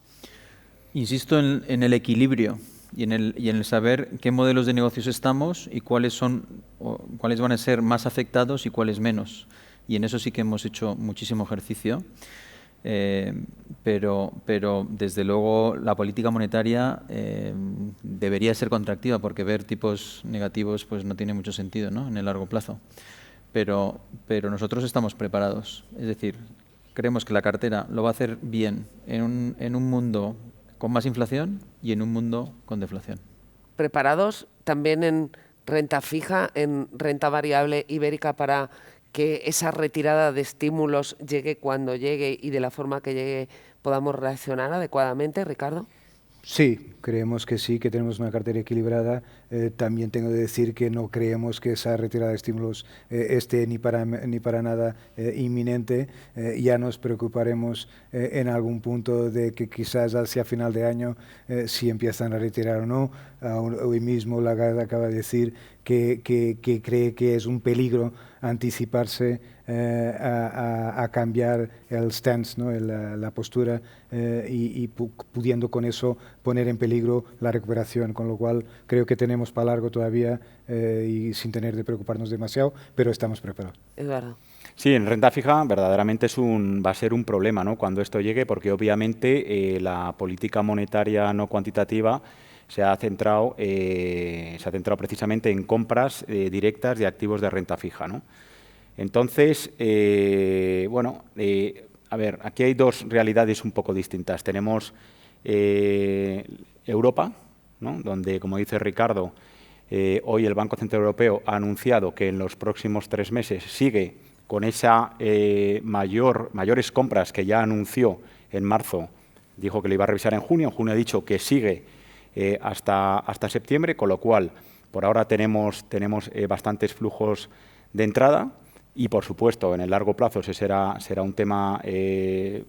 Insisto en el equilibrio y en el saber qué modelos de negocios estamos y cuáles van a ser más afectados y cuáles menos. Y en eso sí que hemos hecho muchísimo ejercicio, pero desde luego la política monetaria debería ser contractiva, porque ver tipos negativos pues no tiene mucho sentido, ¿no?, en el largo plazo. Pero nosotros estamos preparados, es decir, creemos que la cartera lo va a hacer bien en un mundo con más inflación y en un mundo con deflación. ¿Preparados también en renta fija, en renta variable ibérica, para que esa retirada de estímulos llegue cuando llegue y de la forma que llegue podamos reaccionar adecuadamente, Ricardo? Sí, creemos que sí, que tenemos una cartera equilibrada. También tengo que decir que no creemos que esa retirada de estímulos esté ni para nada inminente. Ya nos preocuparemos en algún punto de que quizás hacia final de año si empiezan a retirar o no. Hoy mismo Lagarde acaba de decir que cree que es un peligro anticiparse a cambiar el stance, ¿no?, la postura, y pudiendo con eso poner en peligro la recuperación, con lo cual creo que tenemos para largo todavía y sin tener de preocuparnos demasiado, pero estamos preparados. Eduardo. Sí, en renta fija verdaderamente va a ser un problema, ¿no?, cuando esto llegue, porque obviamente la política monetaria no cuantitativa se ha centrado precisamente en compras directas de activos de renta fija, ¿no? Entonces, bueno, a ver, aquí hay dos realidades un poco distintas. Tenemos Europa, ¿no?, donde, como dice Ricardo, hoy el Banco Central Europeo ha anunciado que en los próximos 3 meses sigue con esa mayores compras que ya anunció en marzo. Dijo que lo iba a revisar en junio ha dicho que sigue hasta septiembre, con lo cual por ahora tenemos bastantes flujos de entrada. Y, por supuesto, en el largo plazo ese será un tema que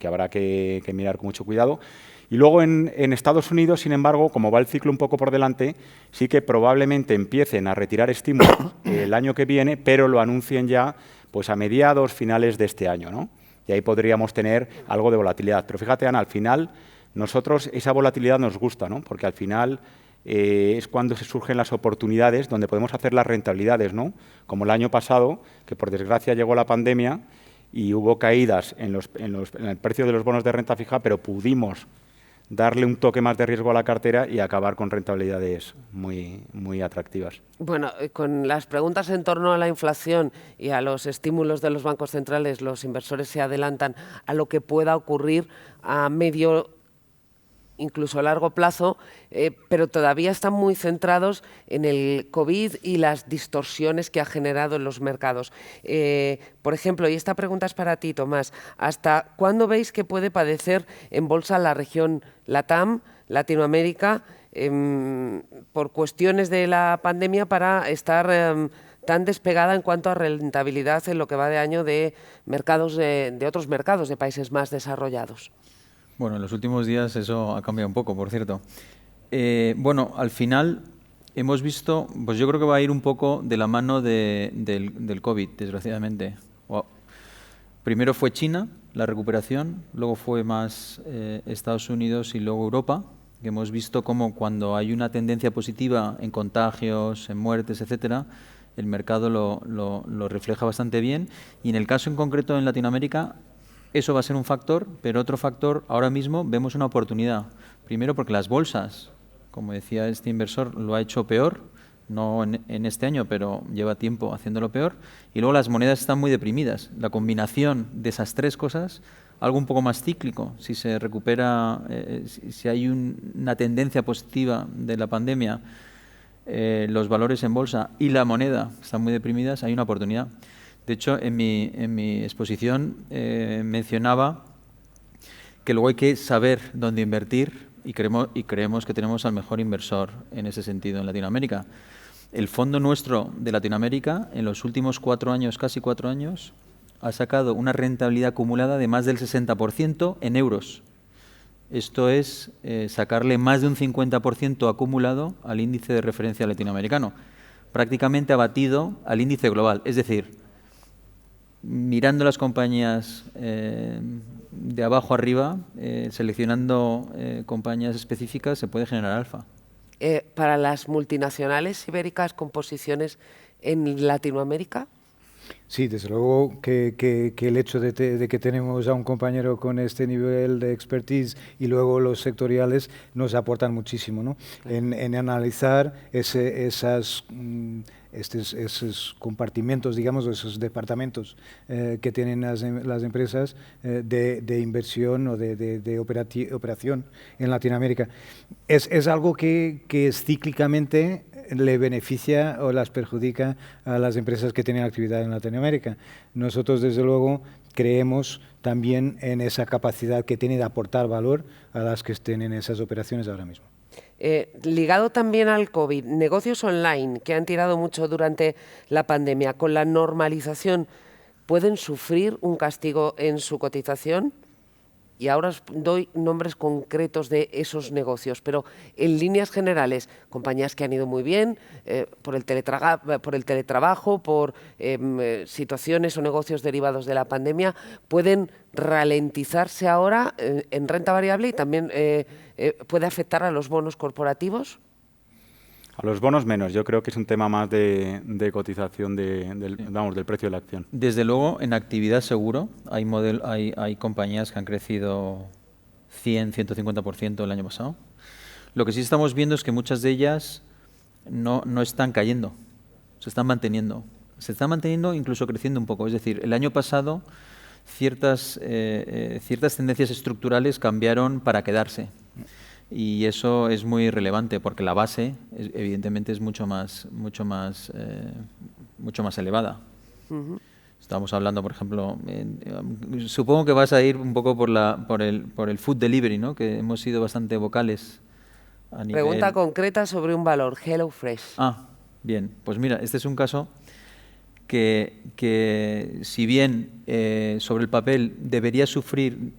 habrá que mirar con mucho cuidado. Y luego en Estados Unidos, sin embargo, como va el ciclo un poco por delante, sí que probablemente empiecen a retirar estímulos el año que viene, pero lo anuncien ya pues a mediados, finales de este año, ¿no? Y ahí podríamos tener algo de volatilidad. Pero fíjate, Ana, al final nosotros esa volatilidad nos gusta, ¿no?, porque al final es cuando se surgen las oportunidades donde podemos hacer las rentabilidades, ¿no?, como el año pasado, que por desgracia llegó la pandemia y hubo caídas en el precio de los bonos de renta fija, pero pudimos darle un toque más de riesgo a la cartera y acabar con rentabilidades muy, muy atractivas. Bueno, con las preguntas en torno a la inflación y a los estímulos de los bancos centrales, los inversores se adelantan a lo que pueda ocurrir a medio, incluso a largo plazo, pero todavía están muy centrados en el COVID y las distorsiones que ha generado en los mercados. Por ejemplo, y esta pregunta es para ti, Tomás, ¿hasta cuándo veis que puede padecer en bolsa la región LATAM, Latinoamérica, por cuestiones de la pandemia, para estar tan despegada en cuanto a rentabilidad en lo que va de año de mercados de otros mercados de países más desarrollados? Bueno, en los últimos días eso ha cambiado un poco, por cierto. Bueno, al final hemos visto, pues yo creo que va a ir un poco de la mano del COVID, desgraciadamente. Primero fue China, la recuperación, luego fue más Estados Unidos y luego Europa, que hemos visto cómo cuando hay una tendencia positiva en contagios, en muertes, etcétera, el mercado lo refleja bastante bien. Y en el caso en concreto en Latinoamérica, eso va a ser un factor, pero otro factor, ahora mismo vemos una oportunidad. Primero porque las bolsas, como decía este inversor, lo ha hecho peor, no en este año, pero lleva tiempo haciéndolo peor. Y luego las monedas están muy deprimidas. La combinación de esas tres cosas, algo un poco más cíclico, si se recupera, si hay una tendencia positiva de la pandemia, los valores en bolsa y la moneda están muy deprimidas, hay una oportunidad. De hecho, en mi exposición mencionaba que luego hay que saber dónde invertir y creemos que tenemos al mejor inversor en ese sentido en Latinoamérica. El fondo nuestro de Latinoamérica, en los últimos 4 años, casi 4 años, ha sacado una rentabilidad acumulada de más del 60% en euros. Esto es sacarle más de un 50% acumulado al índice de referencia latinoamericano, prácticamente abatido al índice global. Es decir, mirando las compañías de abajo arriba, seleccionando compañías específicas, se puede generar alfa. Para las multinacionales ibéricas con posiciones en Latinoamérica. Sí, desde luego que el hecho de que tenemos a un compañero con este nivel de expertise y luego los sectoriales nos aportan muchísimo, ¿no? En analizar esos compartimentos, digamos, esos departamentos que tienen las empresas de inversión o de operación en Latinoamérica. Es algo que cíclicamente le beneficia o las perjudica a las empresas que tienen actividad en Latinoamérica. Nosotros, desde luego, creemos también en esa capacidad que tiene de aportar valor a las que estén en esas operaciones ahora mismo. Ligado también al COVID, negocios online que han tirado mucho durante la pandemia, con la normalización, ¿pueden sufrir un castigo en su cotización? Y ahora os doy nombres concretos de esos negocios, pero en líneas generales, compañías que han ido muy bien por el teletrabajo, por situaciones o negocios derivados de la pandemia, ¿pueden ralentizarse ahora en renta variable y también puede afectar a los bonos corporativos? A los bonos menos, yo creo que es un tema más de cotización del precio de la acción. Desde luego, en actividad seguro, hay compañías que han crecido 100, 150% el año pasado. Lo que sí estamos viendo es que muchas de ellas no están cayendo, se están manteniendo. Se están manteniendo, incluso creciendo un poco. Es decir, el año pasado ciertas tendencias estructurales cambiaron para quedarse. Y eso es muy relevante porque la base, evidentemente, es mucho más elevada. Estamos hablando, por ejemplo, supongo que vas a ir un poco por el food delivery, ¿no? Que hemos sido bastante vocales a nivel... Pregunta concreta sobre un valor, HelloFresh. Ah, bien. Pues mira, este es un caso que si bien sobre el papel debería sufrir,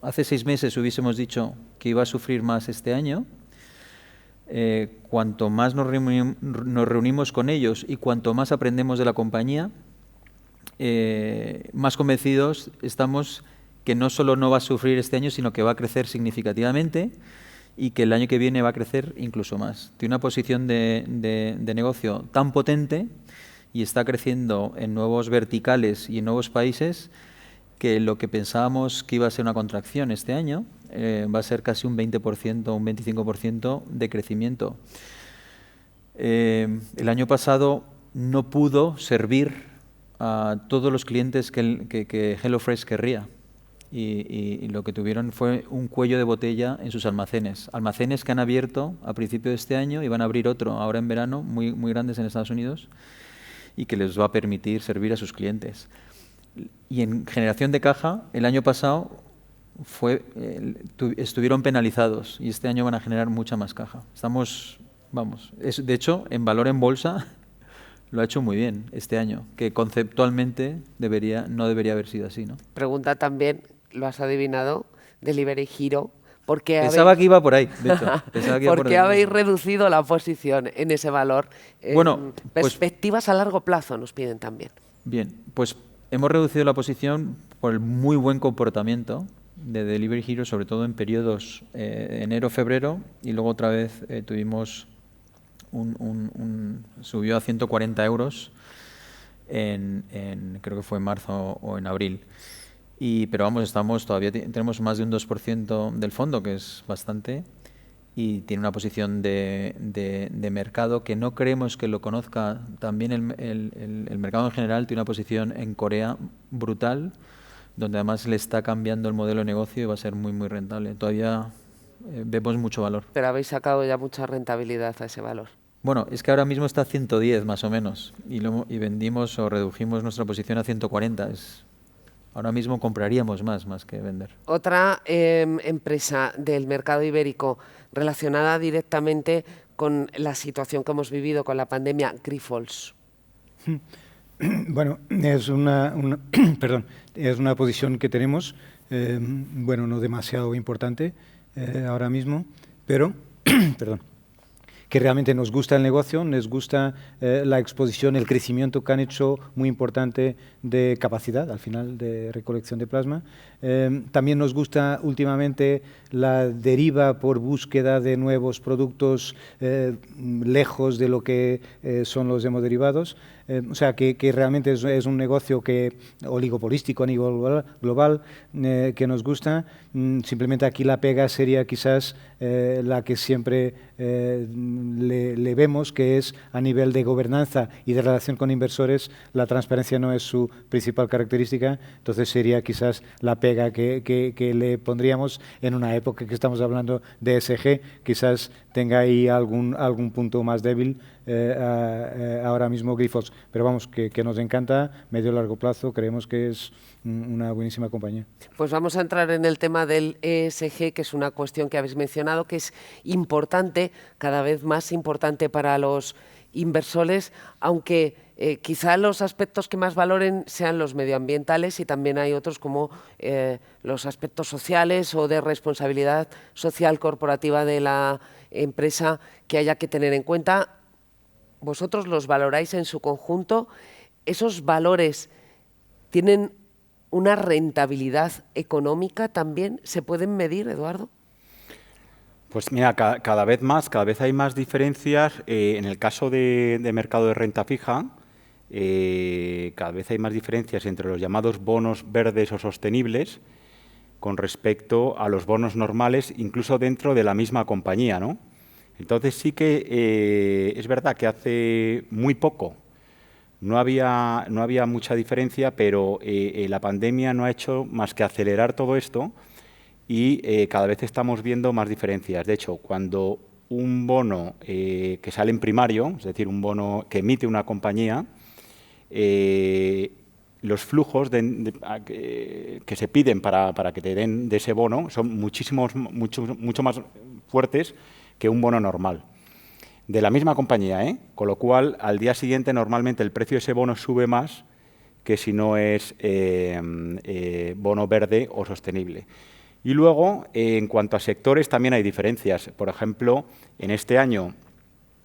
hace 6 meses hubiésemos dicho que iba a sufrir más este año, cuanto más nos reunimos con ellos y cuanto más aprendemos de la compañía, más convencidos estamos que no solo no va a sufrir este año, sino que va a crecer significativamente y que el año que viene va a crecer incluso más. Tiene una posición de negocio tan potente y está creciendo en nuevos verticales y en nuevos países que lo que pensábamos que iba a ser una contracción este año va a ser casi un 20%, un 25% de crecimiento. El año pasado no pudo servir a todos los clientes que HelloFresh querría y lo que tuvieron fue un cuello de botella en sus almacenes. Almacenes que han abierto a principio de este año y van a abrir otro ahora en verano, muy, muy grandes en Estados Unidos, y que les va a permitir servir a sus clientes. Y en generación de caja, el año pasado estuvieron penalizados y este año van a generar mucha más caja. De hecho, en valor en bolsa lo ha hecho muy bien este año, que conceptualmente no debería haber sido así, ¿no? Pregunta también, lo has adivinado, Delivery Hero. Pensaba que iba por ahí, de hecho. ¿Por qué habéis reducido la posición en ese valor? Bueno, perspectivas a largo plazo nos piden también. Bien, pues hemos reducido la posición por el muy buen comportamiento de Delivery Hero, sobre todo en periodos enero-febrero, y luego otra vez tuvimos subió a 140 euros creo que fue en marzo o en abril. Pero vamos, todavía tenemos más de un 2% del fondo, que es bastante, y tiene una posición de mercado que no creemos que lo conozca. También el mercado en general tiene una posición en Corea brutal, donde además le está cambiando el modelo de negocio y va a ser muy, muy rentable. Todavía vemos mucho valor. Pero habéis sacado ya mucha rentabilidad a ese valor. Bueno, es que ahora mismo está a 110 más o menos y vendimos o redujimos nuestra posición a 140. Ahora mismo compraríamos más que vender. Otra empresa del mercado ibérico relacionada directamente con la situación que hemos vivido con la pandemia, Grifols. Bueno, es es una posición que tenemos, bueno, no demasiado importante ahora mismo, pero, perdón, que realmente nos gusta el negocio, nos gusta la exposición, el crecimiento que han hecho muy importante de capacidad, al final, de recolección de plasma. También nos gusta últimamente la deriva por búsqueda de nuevos productos lejos de lo que son los hemoderivados. O sea, que realmente es un negocio oligopolístico a nivel global que nos gusta. Simplemente aquí la pega sería quizás la que siempre le vemos, que es a nivel de gobernanza y de relación con inversores, la transparencia no es su principal característica, entonces sería quizás la pega que le pondríamos en una época que estamos hablando de ESG, quizás tenga ahí algún punto más débil ahora mismo Grifols, pero vamos, que nos encanta, medio y largo plazo, creemos que es una buenísima compañía. Pues vamos a entrar en el tema del ESG, que es una cuestión que habéis mencionado, que es importante, cada vez más importante para los inversores, aunque quizá los aspectos que más valoren sean los medioambientales y también hay otros como los aspectos sociales o de responsabilidad social corporativa de la empresa que haya que tener en cuenta. Vosotros los valoráis en su conjunto. ¿Esos valores tienen una rentabilidad económica también? ¿Se pueden medir, Eduardo? Pues mira, cada vez hay más diferencias. En el caso de mercado de renta fija, cada vez hay más diferencias entre los llamados bonos verdes o sostenibles con respecto a los bonos normales, incluso dentro de la misma compañía, ¿no? Entonces sí que es verdad que hace muy poco no había mucha diferencia, pero la pandemia no ha hecho más que acelerar todo esto y cada vez estamos viendo más diferencias. De hecho, cuando un bono que sale en primario, es decir, un bono que emite una compañía, los flujos que se piden para que te den de ese bono son mucho más fuertes que un bono normal. De la misma compañía, con lo cual al día siguiente normalmente el precio de ese bono sube más que si no es bono verde o sostenible. Y luego, en cuanto a sectores, también hay diferencias. Por ejemplo, en este año,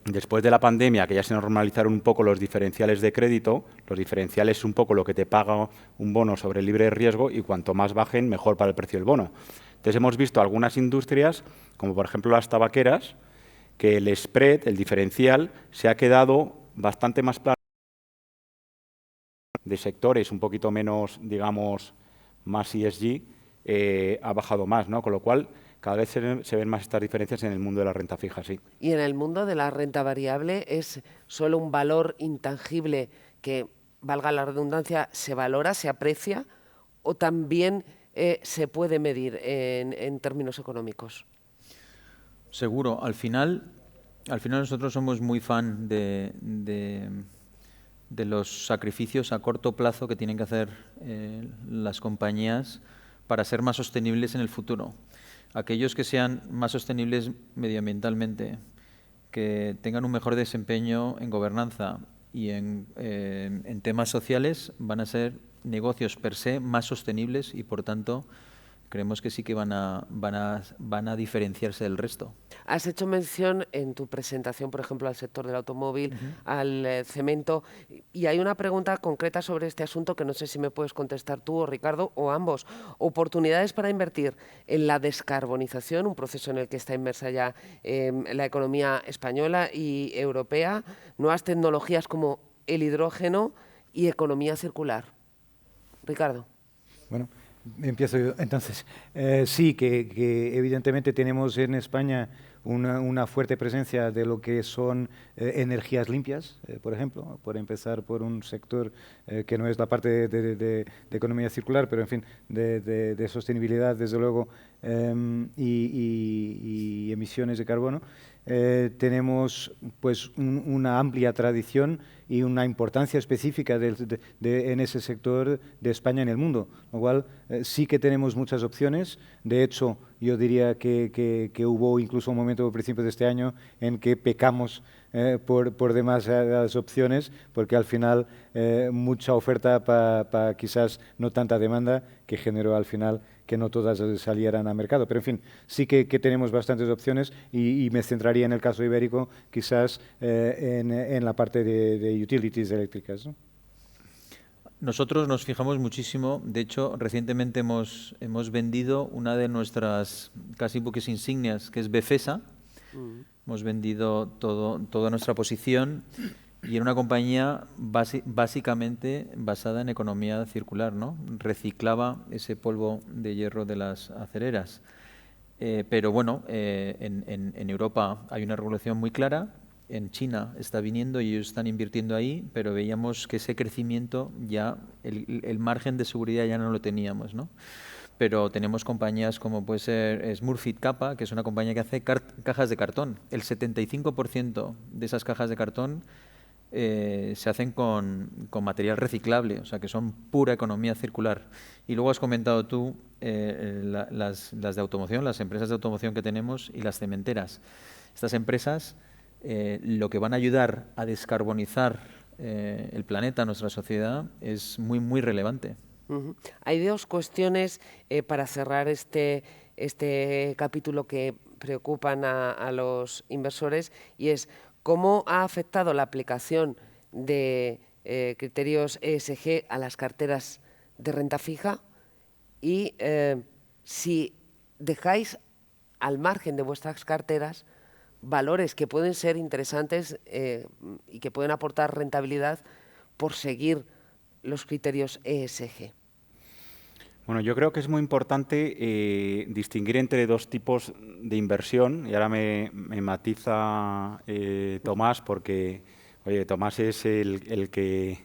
después de la pandemia, que ya se normalizaron un poco los diferenciales de crédito, los diferenciales es un poco lo que te paga un bono sobre el libre riesgo y cuanto más bajen, mejor para el precio del bono. Entonces hemos visto algunas industrias, como por ejemplo las tabaqueras, que el spread, el diferencial, se ha quedado bastante más plano de sectores un poquito menos, digamos, más ESG, ha bajado más, ¿no? Con lo cual, cada vez se ven más estas diferencias en el mundo de la renta fija, sí. Y en el mundo de la renta variable, ¿es solo un valor intangible que, valga la redundancia, se valora, se aprecia, o también se puede medir en términos económicos? Seguro. Al final nosotros somos muy fan de los sacrificios a corto plazo que tienen que hacer las compañías para ser más sostenibles en el futuro. Aquellos que sean más sostenibles medioambientalmente, que tengan un mejor desempeño en gobernanza y en temas sociales, van a ser negocios per se más sostenibles y, por tanto, creemos que sí que van a diferenciarse del resto. Has hecho mención en tu presentación, por ejemplo, al sector del automóvil, al cemento, y hay una pregunta concreta sobre este asunto que no sé si me puedes contestar tú o Ricardo o ambos. Oportunidades para invertir en la descarbonización, un proceso en el que está inmersa ya la economía española y europea, nuevas tecnologías como el hidrógeno y economía circular. Ricardo. Bueno, empiezo yo. Entonces, sí, que evidentemente tenemos en España una fuerte presencia de lo que son energías limpias, por ejemplo, por empezar por un sector que no es la parte de economía circular, pero en fin, de sostenibilidad, desde luego, y emisiones de carbono. Tenemos pues una amplia tradición y una importancia específica en ese sector de España en el mundo, lo cual sí que tenemos muchas opciones. De hecho, yo diría que hubo incluso un momento al principio de este año en que pecamos por demasiadas opciones, porque al final mucha oferta para quizás no tanta demanda, que generó al final que no todas salieran a mercado. Pero, en fin, sí que tenemos bastantes opciones y me centraría en el caso ibérico, quizás en la parte de utilities eléctricas, ¿no? Nosotros nos fijamos muchísimo. De hecho, recientemente hemos vendido una de nuestras casi buques insignias, que es Befesa. Hemos vendido toda nuestra posición y era una compañía básicamente basada en economía circular, ¿no? Reciclaba ese polvo de hierro de las acereras. Pero bueno, en Europa hay una regulación muy clara. En China está viniendo y ellos están invirtiendo ahí, pero veíamos que ese crecimiento ya, el margen de seguridad ya no lo teníamos, ¿no? Pero tenemos compañías como puede ser Smurfit Kappa, que es una compañía que hace cajas de cartón. El 75% de esas cajas de cartón se hacen con material reciclable, o sea que son pura economía circular. Y luego has comentado tú las de automoción, las empresas de automoción que tenemos y las cementeras. Estas empresas lo que van a ayudar a descarbonizar el planeta, nuestra sociedad, es muy, muy relevante. Hay dos cuestiones para cerrar este capítulo que preocupan a los inversores, y es cómo ha afectado la aplicación de criterios ESG a las carteras de renta fija y si dejáis al margen de vuestras carteras valores que pueden ser interesantes y que pueden aportar rentabilidad por seguir los criterios ESG. Bueno, yo creo que es muy importante distinguir entre dos tipos de inversión, y ahora me matiza Tomás, porque oye, Tomás es el que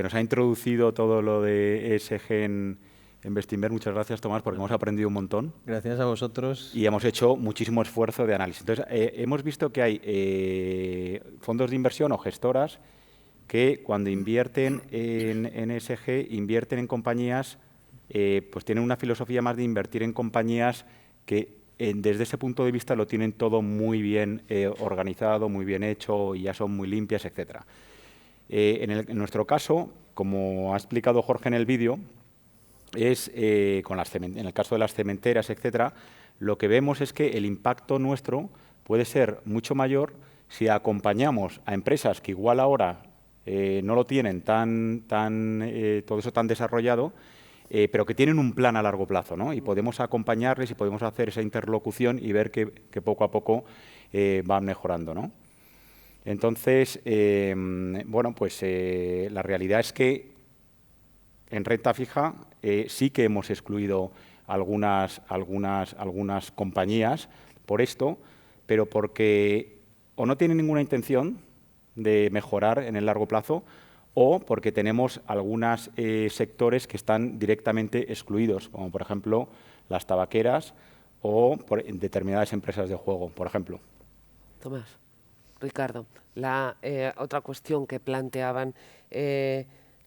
nos ha introducido todo lo de ESG en Bestinver. Muchas gracias, Tomás, porque hemos aprendido un montón. Gracias a vosotros. Y hemos hecho muchísimo esfuerzo de análisis. Entonces, hemos visto que hay fondos de inversión o gestoras que cuando invierten en ESG, invierten en compañías, pues tienen una filosofía más de invertir en compañías que desde ese punto de vista lo tienen todo muy bien organizado, muy bien hecho y ya son muy limpias, etc. En nuestro caso, como ha explicado Jorge en el vídeo, es en el caso de las cementeras, etcétera, lo que vemos es que el impacto nuestro puede ser mucho mayor si acompañamos a empresas que igual ahora no lo tienen todo eso tan desarrollado, pero que tienen un plan a largo plazo, ¿no? Y podemos acompañarles y podemos hacer esa interlocución y ver que poco a poco van mejorando, ¿no? Entonces, bueno, pues la realidad es que en renta fija sí que hemos excluido algunas compañías por esto, pero porque o no tienen ninguna intención de mejorar en el largo plazo o porque tenemos algunos sectores que están directamente excluidos, como por ejemplo las tabaqueras o determinadas empresas de juego, por ejemplo. Tomás, Ricardo, la otra cuestión que planteaban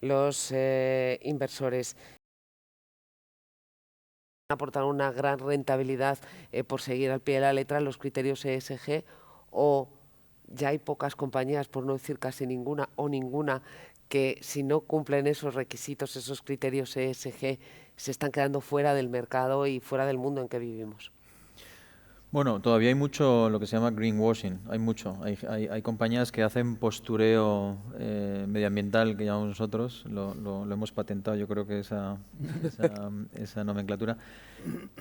los inversores, aportar una gran rentabilidad por seguir al pie de la letra los criterios ESG, o ya hay pocas compañías, por no decir casi ninguna o ninguna, que si no cumplen esos requisitos, esos criterios ESG, se están quedando fuera del mercado y fuera del mundo en que vivimos. Bueno, todavía hay mucho lo que se llama greenwashing, hay mucho. Hay compañías que hacen postureo medioambiental, que llamamos nosotros, lo hemos patentado, yo creo que esa nomenclatura.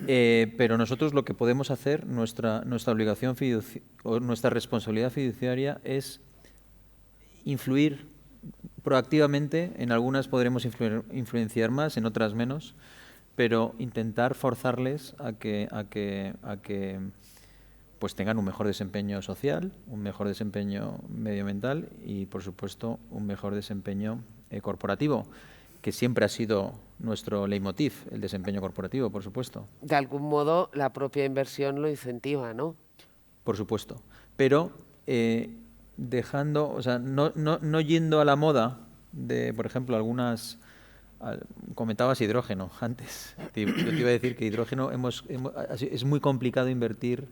Pero nosotros lo que podemos hacer, nuestra obligación o nuestra responsabilidad fiduciaria es influir proactivamente. En algunas podremos influenciar más, en otras menos, pero intentar forzarles a que pues tengan un mejor desempeño social, un mejor desempeño medioambiental y, por supuesto, un mejor desempeño corporativo, que siempre ha sido nuestro leitmotiv, el desempeño corporativo, por supuesto. De algún modo, la propia inversión lo incentiva, ¿no? Por supuesto. Pero dejando, o sea, no yendo a la moda de, por ejemplo, algunas... Comentabas hidrógeno antes. Yo te iba a decir que hidrógeno es muy complicado invertir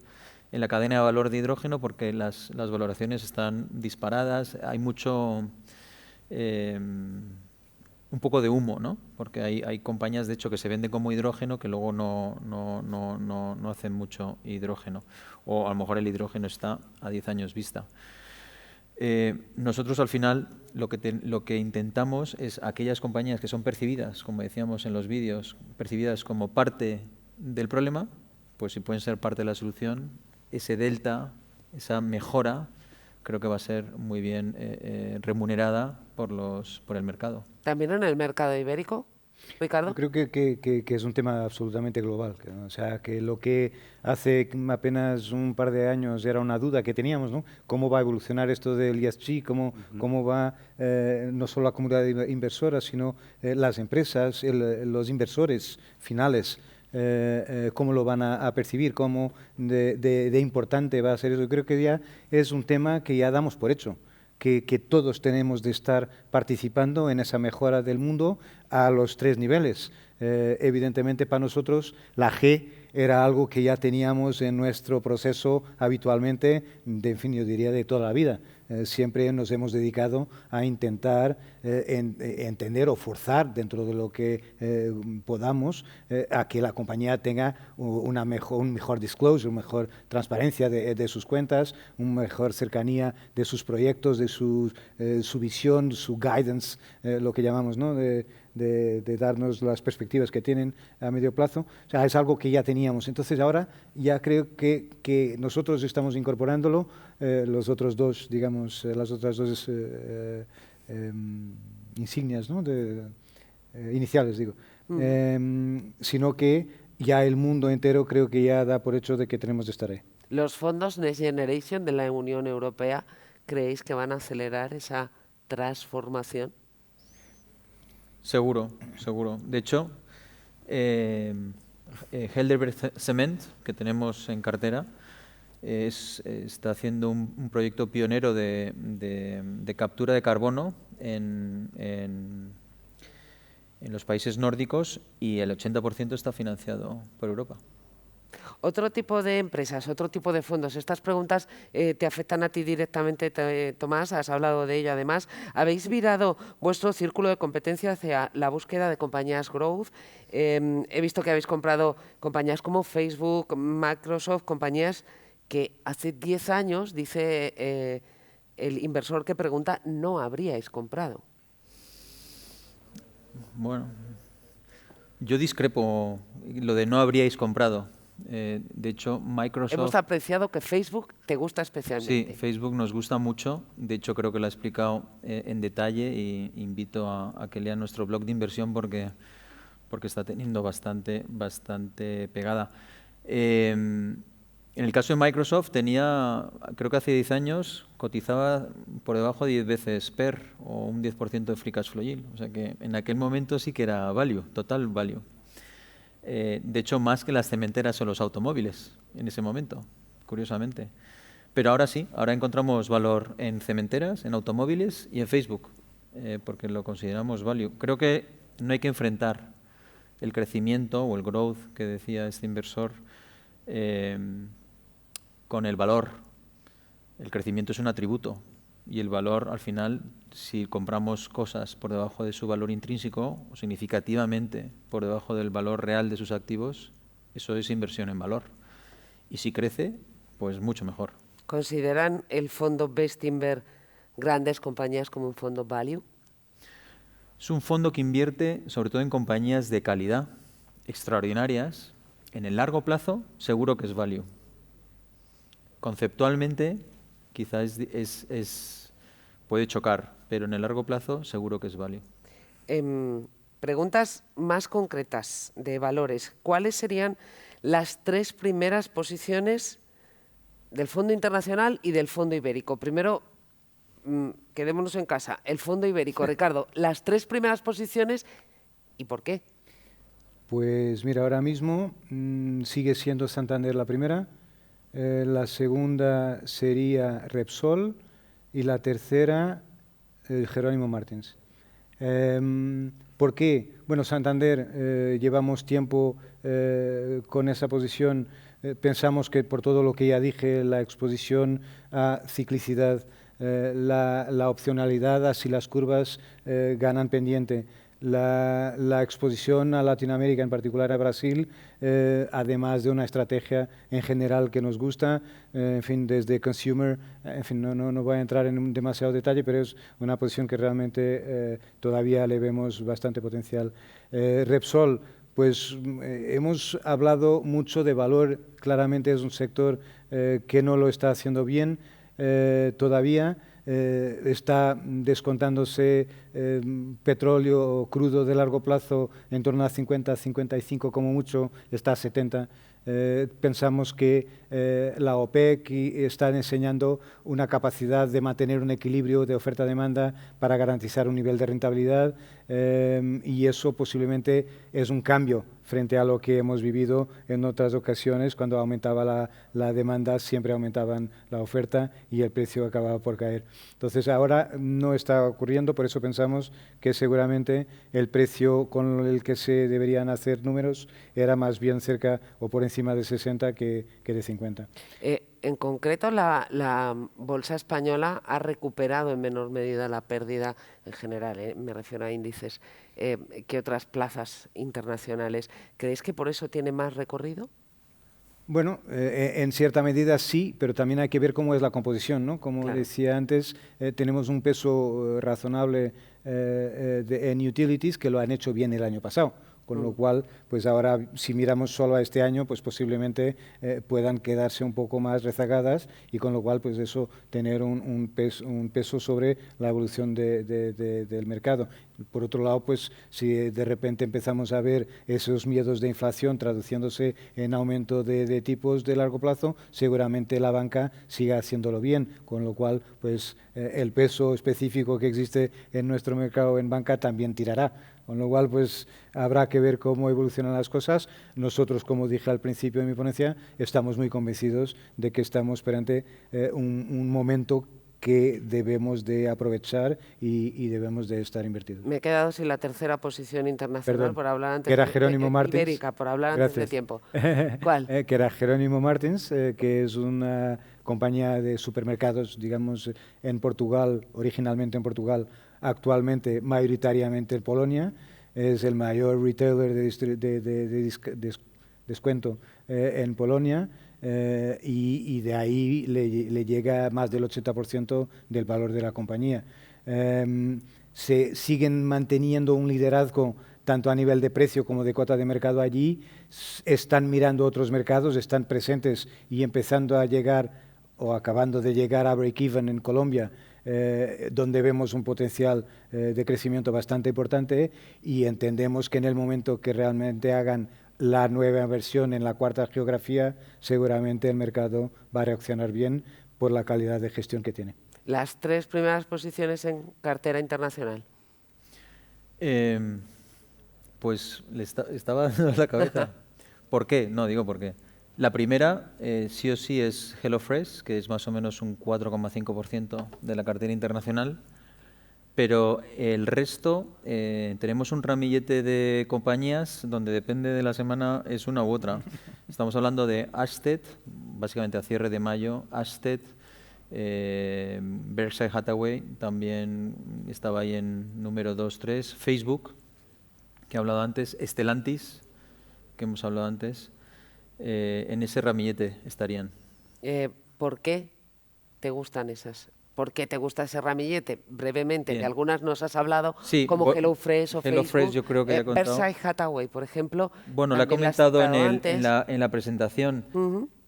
en la cadena de valor de hidrógeno porque las valoraciones están disparadas, hay mucho... un poco de humo, ¿no? Porque hay compañías, de hecho, que se venden como hidrógeno que luego no hacen mucho hidrógeno. O a lo mejor el hidrógeno está a 10 años vista. Nosotros, al final, lo que intentamos es aquellas compañías que son percibidas, como decíamos en los vídeos, percibidas como parte del problema, pues si pueden ser parte de la solución, ese delta, esa mejora, creo que va a ser muy bien remunerada por el mercado. ¿También en el mercado ibérico, Ricardo? Yo creo que es un tema absolutamente global. O sea, que lo que hace apenas un par de años era una duda que teníamos, ¿no? ¿Cómo va a evolucionar esto del ESG? ¿Cómo va no solo la comunidad inversora, sino las empresas, los inversores finales? Cómo lo van a percibir, cómo de importante va a ser eso. Yo creo que ya es un tema que ya damos por hecho, que todos tenemos de estar participando en esa mejora del mundo a los 3 niveles. Evidentemente, para nosotros, la G era algo que ya teníamos en nuestro proceso habitualmente, en fin, yo diría de toda la vida. Siempre nos hemos dedicado a intentar entender o forzar dentro de lo que podamos a que la compañía tenga un mejor disclosure, una mejor transparencia de sus cuentas, una mejor cercanía de sus proyectos, de su visión, su guidance, lo que llamamos, ¿no? de darnos las perspectivas que tienen a medio plazo. O sea, es algo que ya teníamos. Entonces, ahora ya creo que nosotros estamos incorporándolo, los otros dos, digamos, las otras dos insignias, ¿no? Iniciales, digo. Sino que ya el mundo entero creo que ya da por hecho de que tenemos de estar ahí. ¿Los fondos Next Generation de la Unión Europea creéis que van a acelerar esa transformación? Seguro, seguro. De hecho, Heidelberg Cement, que tenemos en cartera, está haciendo un proyecto pionero de captura de carbono en los países nórdicos y el 80% está financiado por Europa. Otro tipo de empresas, otro tipo de fondos. Estas preguntas te afectan a ti directamente, Tomás, has hablado de ello además. Habéis virado vuestro círculo de competencia hacia la búsqueda de compañías growth. He visto que habéis comprado compañías como Facebook, Microsoft, compañías que hace 10 años, dice el inversor que pregunta, no habríais comprado. Bueno, yo discrepo lo de no habríais comprado. De hecho, Microsoft... Hemos apreciado que Facebook te gusta especialmente. Sí, Facebook nos gusta mucho. De hecho, creo que lo ha explicado en detalle y invito a que lean nuestro blog de inversión porque está teniendo bastante pegada. En el caso de Microsoft creo que hace 10 años, cotizaba por debajo de 10 veces PER o un 10% de free cash flow yield. O sea que en aquel momento sí que era value, total value. De hecho, más que las cementeras o los automóviles en ese momento, curiosamente. Pero ahora sí, ahora encontramos valor en cementeras, en automóviles y en Facebook, porque lo consideramos value. Creo que no hay que enfrentar el crecimiento o el growth que decía este inversor con el valor. El crecimiento es un atributo y el valor, al final, si compramos cosas por debajo de su valor intrínseco o significativamente por debajo del valor real de sus activos, eso es inversión en valor. Y si crece, pues mucho mejor. ¿Consideran el fondo Bestinver grandes compañías como un fondo value? Es un fondo que invierte sobre todo en compañías de calidad, extraordinarias. En el largo plazo, seguro que es value. Conceptualmente, quizás puede chocar, pero en el largo plazo seguro que es value. Preguntas más concretas de valores. ¿Cuáles serían las 3 primeras posiciones del Fondo Internacional y del Fondo Ibérico. Primero, quedémonos en casa. El Fondo Ibérico, Ricardo, las 3 primeras posiciones y ¿por qué? Pues mira, ahora mismo sigue siendo Santander la primera, la segunda sería Repsol y la tercera Jerónimo Martins. ¿Por qué? Bueno, Santander, llevamos tiempo con esa posición. Pensamos que por todo lo que ya dije, la exposición a ciclicidad, la opcionalidad, así las curvas ganan pendiente. La exposición a Latinoamérica, en particular a Brasil, además de una estrategia en general que nos gusta, en fin, desde consumer, en fin, no voy a entrar en demasiado detalle, pero es una posición que realmente todavía le vemos bastante potencial. Repsol, pues hemos hablado mucho de valor, claramente es un sector que no lo está haciendo bien todavía. Está descontándose petróleo crudo de largo plazo en torno a 50, 55 como mucho, está a 70. Pensamos que la OPEC está enseñando una capacidad de mantener un equilibrio de oferta-demanda para garantizar un nivel de rentabilidad y eso posiblemente es un cambio frente a lo que hemos vivido en otras ocasiones. Cuando aumentaba la demanda, siempre aumentaban la oferta y el precio acababa por caer. Entonces, ahora no está ocurriendo, por eso pensamos que seguramente el precio con el que se deberían hacer números era más bien cerca o por encima de 60 que de 50. En concreto, la bolsa española ha recuperado en menor medida la pérdida en general, me refiero a índices, que otras plazas internacionales. ¿Creéis que por eso tiene más recorrido? Bueno, en cierta medida sí, pero también hay que ver cómo es la composición, ¿no? Como decía antes, tenemos un peso razonable en utilities que lo han hecho bien el año pasado. Con lo cual, pues ahora, si miramos solo a este año, pues posiblemente puedan quedarse un poco más rezagadas y con lo cual, pues eso, tener un peso sobre la evolución del mercado. Por otro lado, pues si de repente empezamos a ver esos miedos de inflación traduciéndose en aumento de tipos de largo plazo, seguramente la banca siga haciéndolo bien, con lo cual, pues el peso específico que existe en nuestro mercado en banca también tirará. Con lo cual, pues habrá que ver cómo evolucionan las cosas. Nosotros, como dije al principio de mi ponencia, estamos muy convencidos de que estamos perante un momento que debemos de aprovechar y debemos de estar invertidos. Me he quedado sin la tercera posición internacional. Perdón, por hablar antes que era Jerónimo Martins. Ibérica, por hablar antes de tiempo. ¿Cuál? Que era Jerónimo Martins, que es una compañía de supermercados, digamos, en Portugal, originalmente en Portugal, actualmente mayoritariamente en Polonia. Es el mayor retailer de descuento en Polonia. Y de ahí le llega más del 80% del valor de la compañía. Se siguen manteniendo un liderazgo tanto a nivel de precio como de cuota de mercado allí, están mirando otros mercados, están presentes y empezando a llegar o acabando de llegar a break-even en Colombia, donde vemos un potencial de crecimiento bastante importante y entendemos que en el momento que realmente hagan la nueva versión en la cuarta geografía, seguramente el mercado va a reaccionar bien por la calidad de gestión que tiene. Las 3 primeras posiciones en cartera internacional. Pues le estaba dando la cabeza. ¿Por qué? No, digo por qué. La primera, sí o sí, es HelloFresh, que es más o menos un 4,5% de la cartera internacional. Pero el resto, tenemos un ramillete de compañías donde depende de la semana es una u otra. Estamos hablando de Ashtead, básicamente a cierre de mayo, Ashtead, Berkshire Hathaway, también estaba ahí en número 2, 3, Facebook, que he hablado antes, Stellantis, que hemos hablado antes, en ese ramillete estarían. ¿Por qué te gustan esas? ¿Por qué te gusta ese ramillete? Brevemente, de algunas nos has hablado, sí, como HelloFresh o Facebook. Yo creo que he contado. Berkshire Hathaway, por ejemplo. Bueno, la he comentado en la presentación,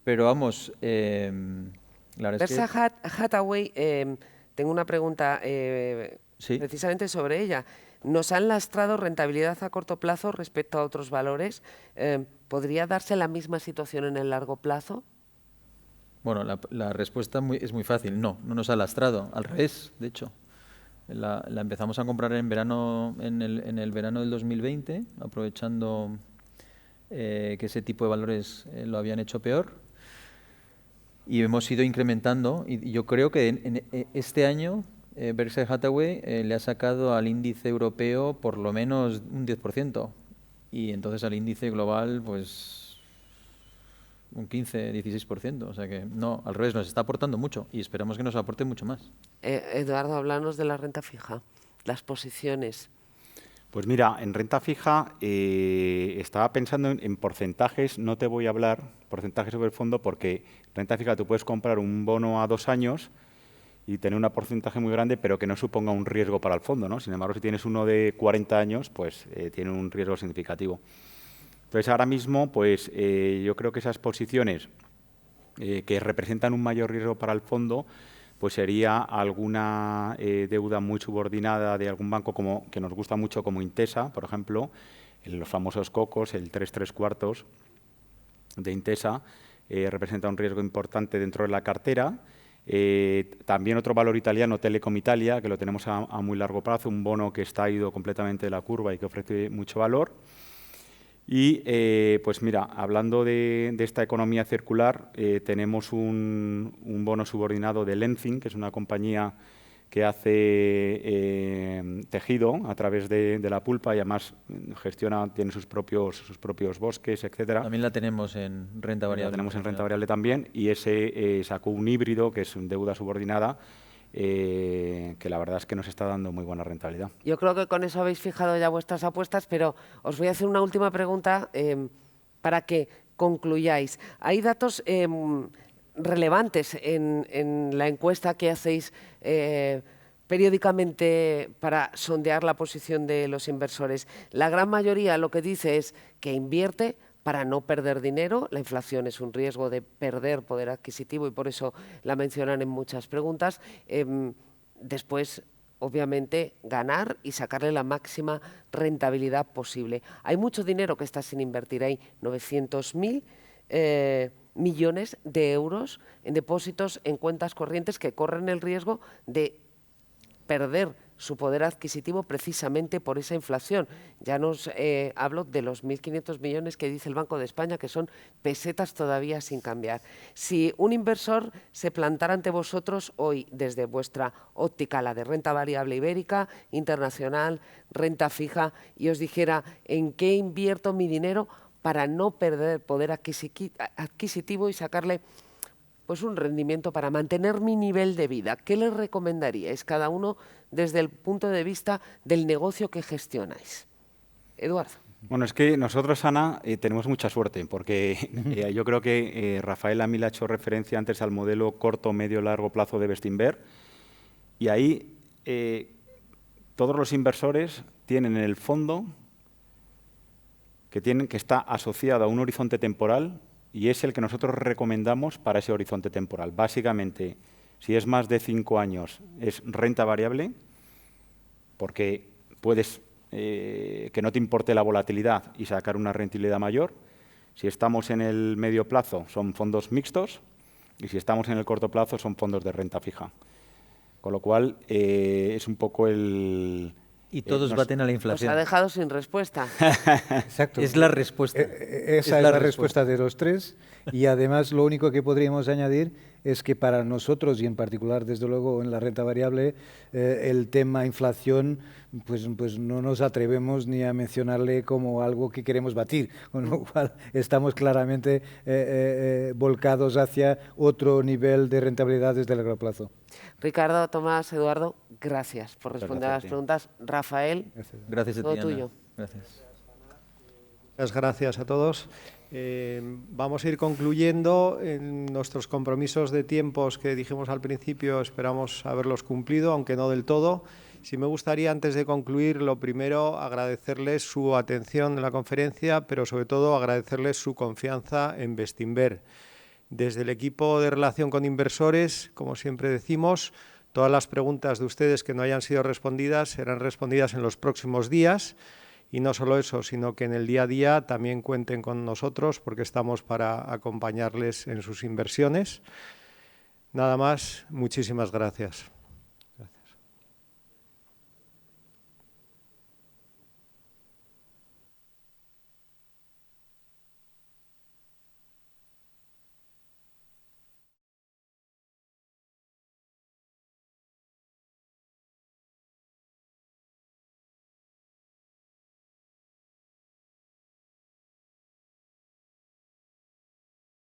pero vamos, la verdad Berkshire es que... Hathaway, tengo una pregunta ¿Sí? precisamente sobre ella. Nos han lastrado rentabilidad a corto plazo respecto a otros valores. ¿Podría darse la misma situación en el largo plazo? Bueno, la respuesta es muy fácil. No nos ha lastrado. Al revés, de hecho. La empezamos a comprar en el verano del 2020, aprovechando que ese tipo de valores lo habían hecho peor. Y hemos ido incrementando. Y yo creo que en este año Berkshire Hathaway le ha sacado al índice europeo por lo menos un 10%. Y entonces al índice global, pues un 15-16%, o sea que no, al revés, nos está aportando mucho y esperamos que nos aporte mucho más. Eduardo, háblanos de la renta fija, las posiciones. Pues mira, en renta fija estaba pensando en porcentajes, no te voy a hablar porcentajes sobre el fondo porque renta fija tú puedes comprar un bono a 2 años y tener un porcentaje muy grande, pero que no suponga un riesgo para el fondo, ¿no? Sin embargo, si tienes uno de 40 años, pues tiene un riesgo significativo. Entonces, ahora mismo, pues yo creo que esas posiciones que representan un mayor riesgo para el fondo, pues sería alguna deuda muy subordinada de algún banco que nos gusta mucho, como Intesa, por ejemplo, los famosos cocos, el 3/4 de Intesa, representa un riesgo importante dentro de la cartera. También otro valor italiano, Telecom Italia, que lo tenemos a muy largo plazo, un bono que está ido completamente de la curva y que ofrece mucho valor. Y pues mira, hablando de esta economía circular, tenemos un bono subordinado de Lenzing, que es una compañía que hace tejido a través de la pulpa y además tiene sus propios bosques, etcétera. También la tenemos en renta variable. La tenemos en renta variable también y ese sacó un híbrido que es deuda subordinada que la verdad es que nos está dando muy buena rentabilidad. Yo creo que con eso habéis fijado ya vuestras apuestas, pero os voy a hacer una última pregunta para que concluyáis. Hay datos relevantes en la encuesta que hacéis periódicamente para sondear la posición de los inversores. La gran mayoría lo que dice es que invierte para no perder dinero. La inflación es un riesgo de perder poder adquisitivo y por eso la mencionan en muchas preguntas. Después, obviamente, ganar y sacarle la máxima rentabilidad posible. Hay mucho dinero que está sin invertir. Hay 900.000 millones de euros en depósitos en cuentas corrientes que corren el riesgo de perder su poder adquisitivo precisamente por esa inflación. Ya nos hablo de los 1.500 millones que dice el Banco de España, que son pesetas todavía sin cambiar. Si un inversor se plantara ante vosotros hoy, desde vuestra óptica, la de renta variable ibérica, internacional, renta fija, y os dijera en qué invierto mi dinero para no perder poder adquisitivo y sacarle pues un rendimiento para mantener mi nivel de vida, ¿qué les recomendaríais cada uno desde el punto de vista del negocio que gestionáis? Eduardo. Bueno, es que nosotros, Ana, tenemos mucha suerte, porque yo creo que Rafael a mí le ha hecho referencia antes al modelo corto, medio, largo plazo de Bestinver, y ahí todos los inversores tienen en el fondo que está asociado a un horizonte temporal y es el que nosotros recomendamos para ese horizonte temporal. Básicamente, si es más de 5 años, es renta variable, porque puedes que no te importe la volatilidad y sacar una rentabilidad mayor. Si estamos en el medio plazo, son fondos mixtos, y si estamos en el corto plazo, son fondos de renta fija. Con lo cual, es un poco el... Y todos baten a la inflación. Os ha dejado sin respuesta. Exacto. Es la respuesta. Esa es la respuesta de los tres. Y además lo único que podríamos añadir es que para nosotros, y en particular desde luego en la renta variable, el tema inflación, pues no nos atrevemos ni a mencionarle como algo que queremos batir, con lo cual estamos claramente volcados hacia otro nivel de rentabilidad desde el largo plazo. Ricardo, Tomás, Eduardo, gracias por responder a las preguntas. Rafael, gracias a todo ti, tuyo. Gracias. Muchas gracias a todos. Vamos a ir concluyendo. En nuestros compromisos de tiempos que dijimos al principio esperamos haberlos cumplido, aunque no del todo. Sí me gustaría, antes de concluir, lo primero, agradecerles su atención en la conferencia, pero sobre todo agradecerles su confianza en Bestinver. Desde el equipo de relación con inversores, como siempre decimos, todas las preguntas de ustedes que no hayan sido respondidas serán respondidas en los próximos días. Y no solo eso, sino que en el día a día también cuenten con nosotros, porque estamos para acompañarles en sus inversiones. Nada más, muchísimas gracias.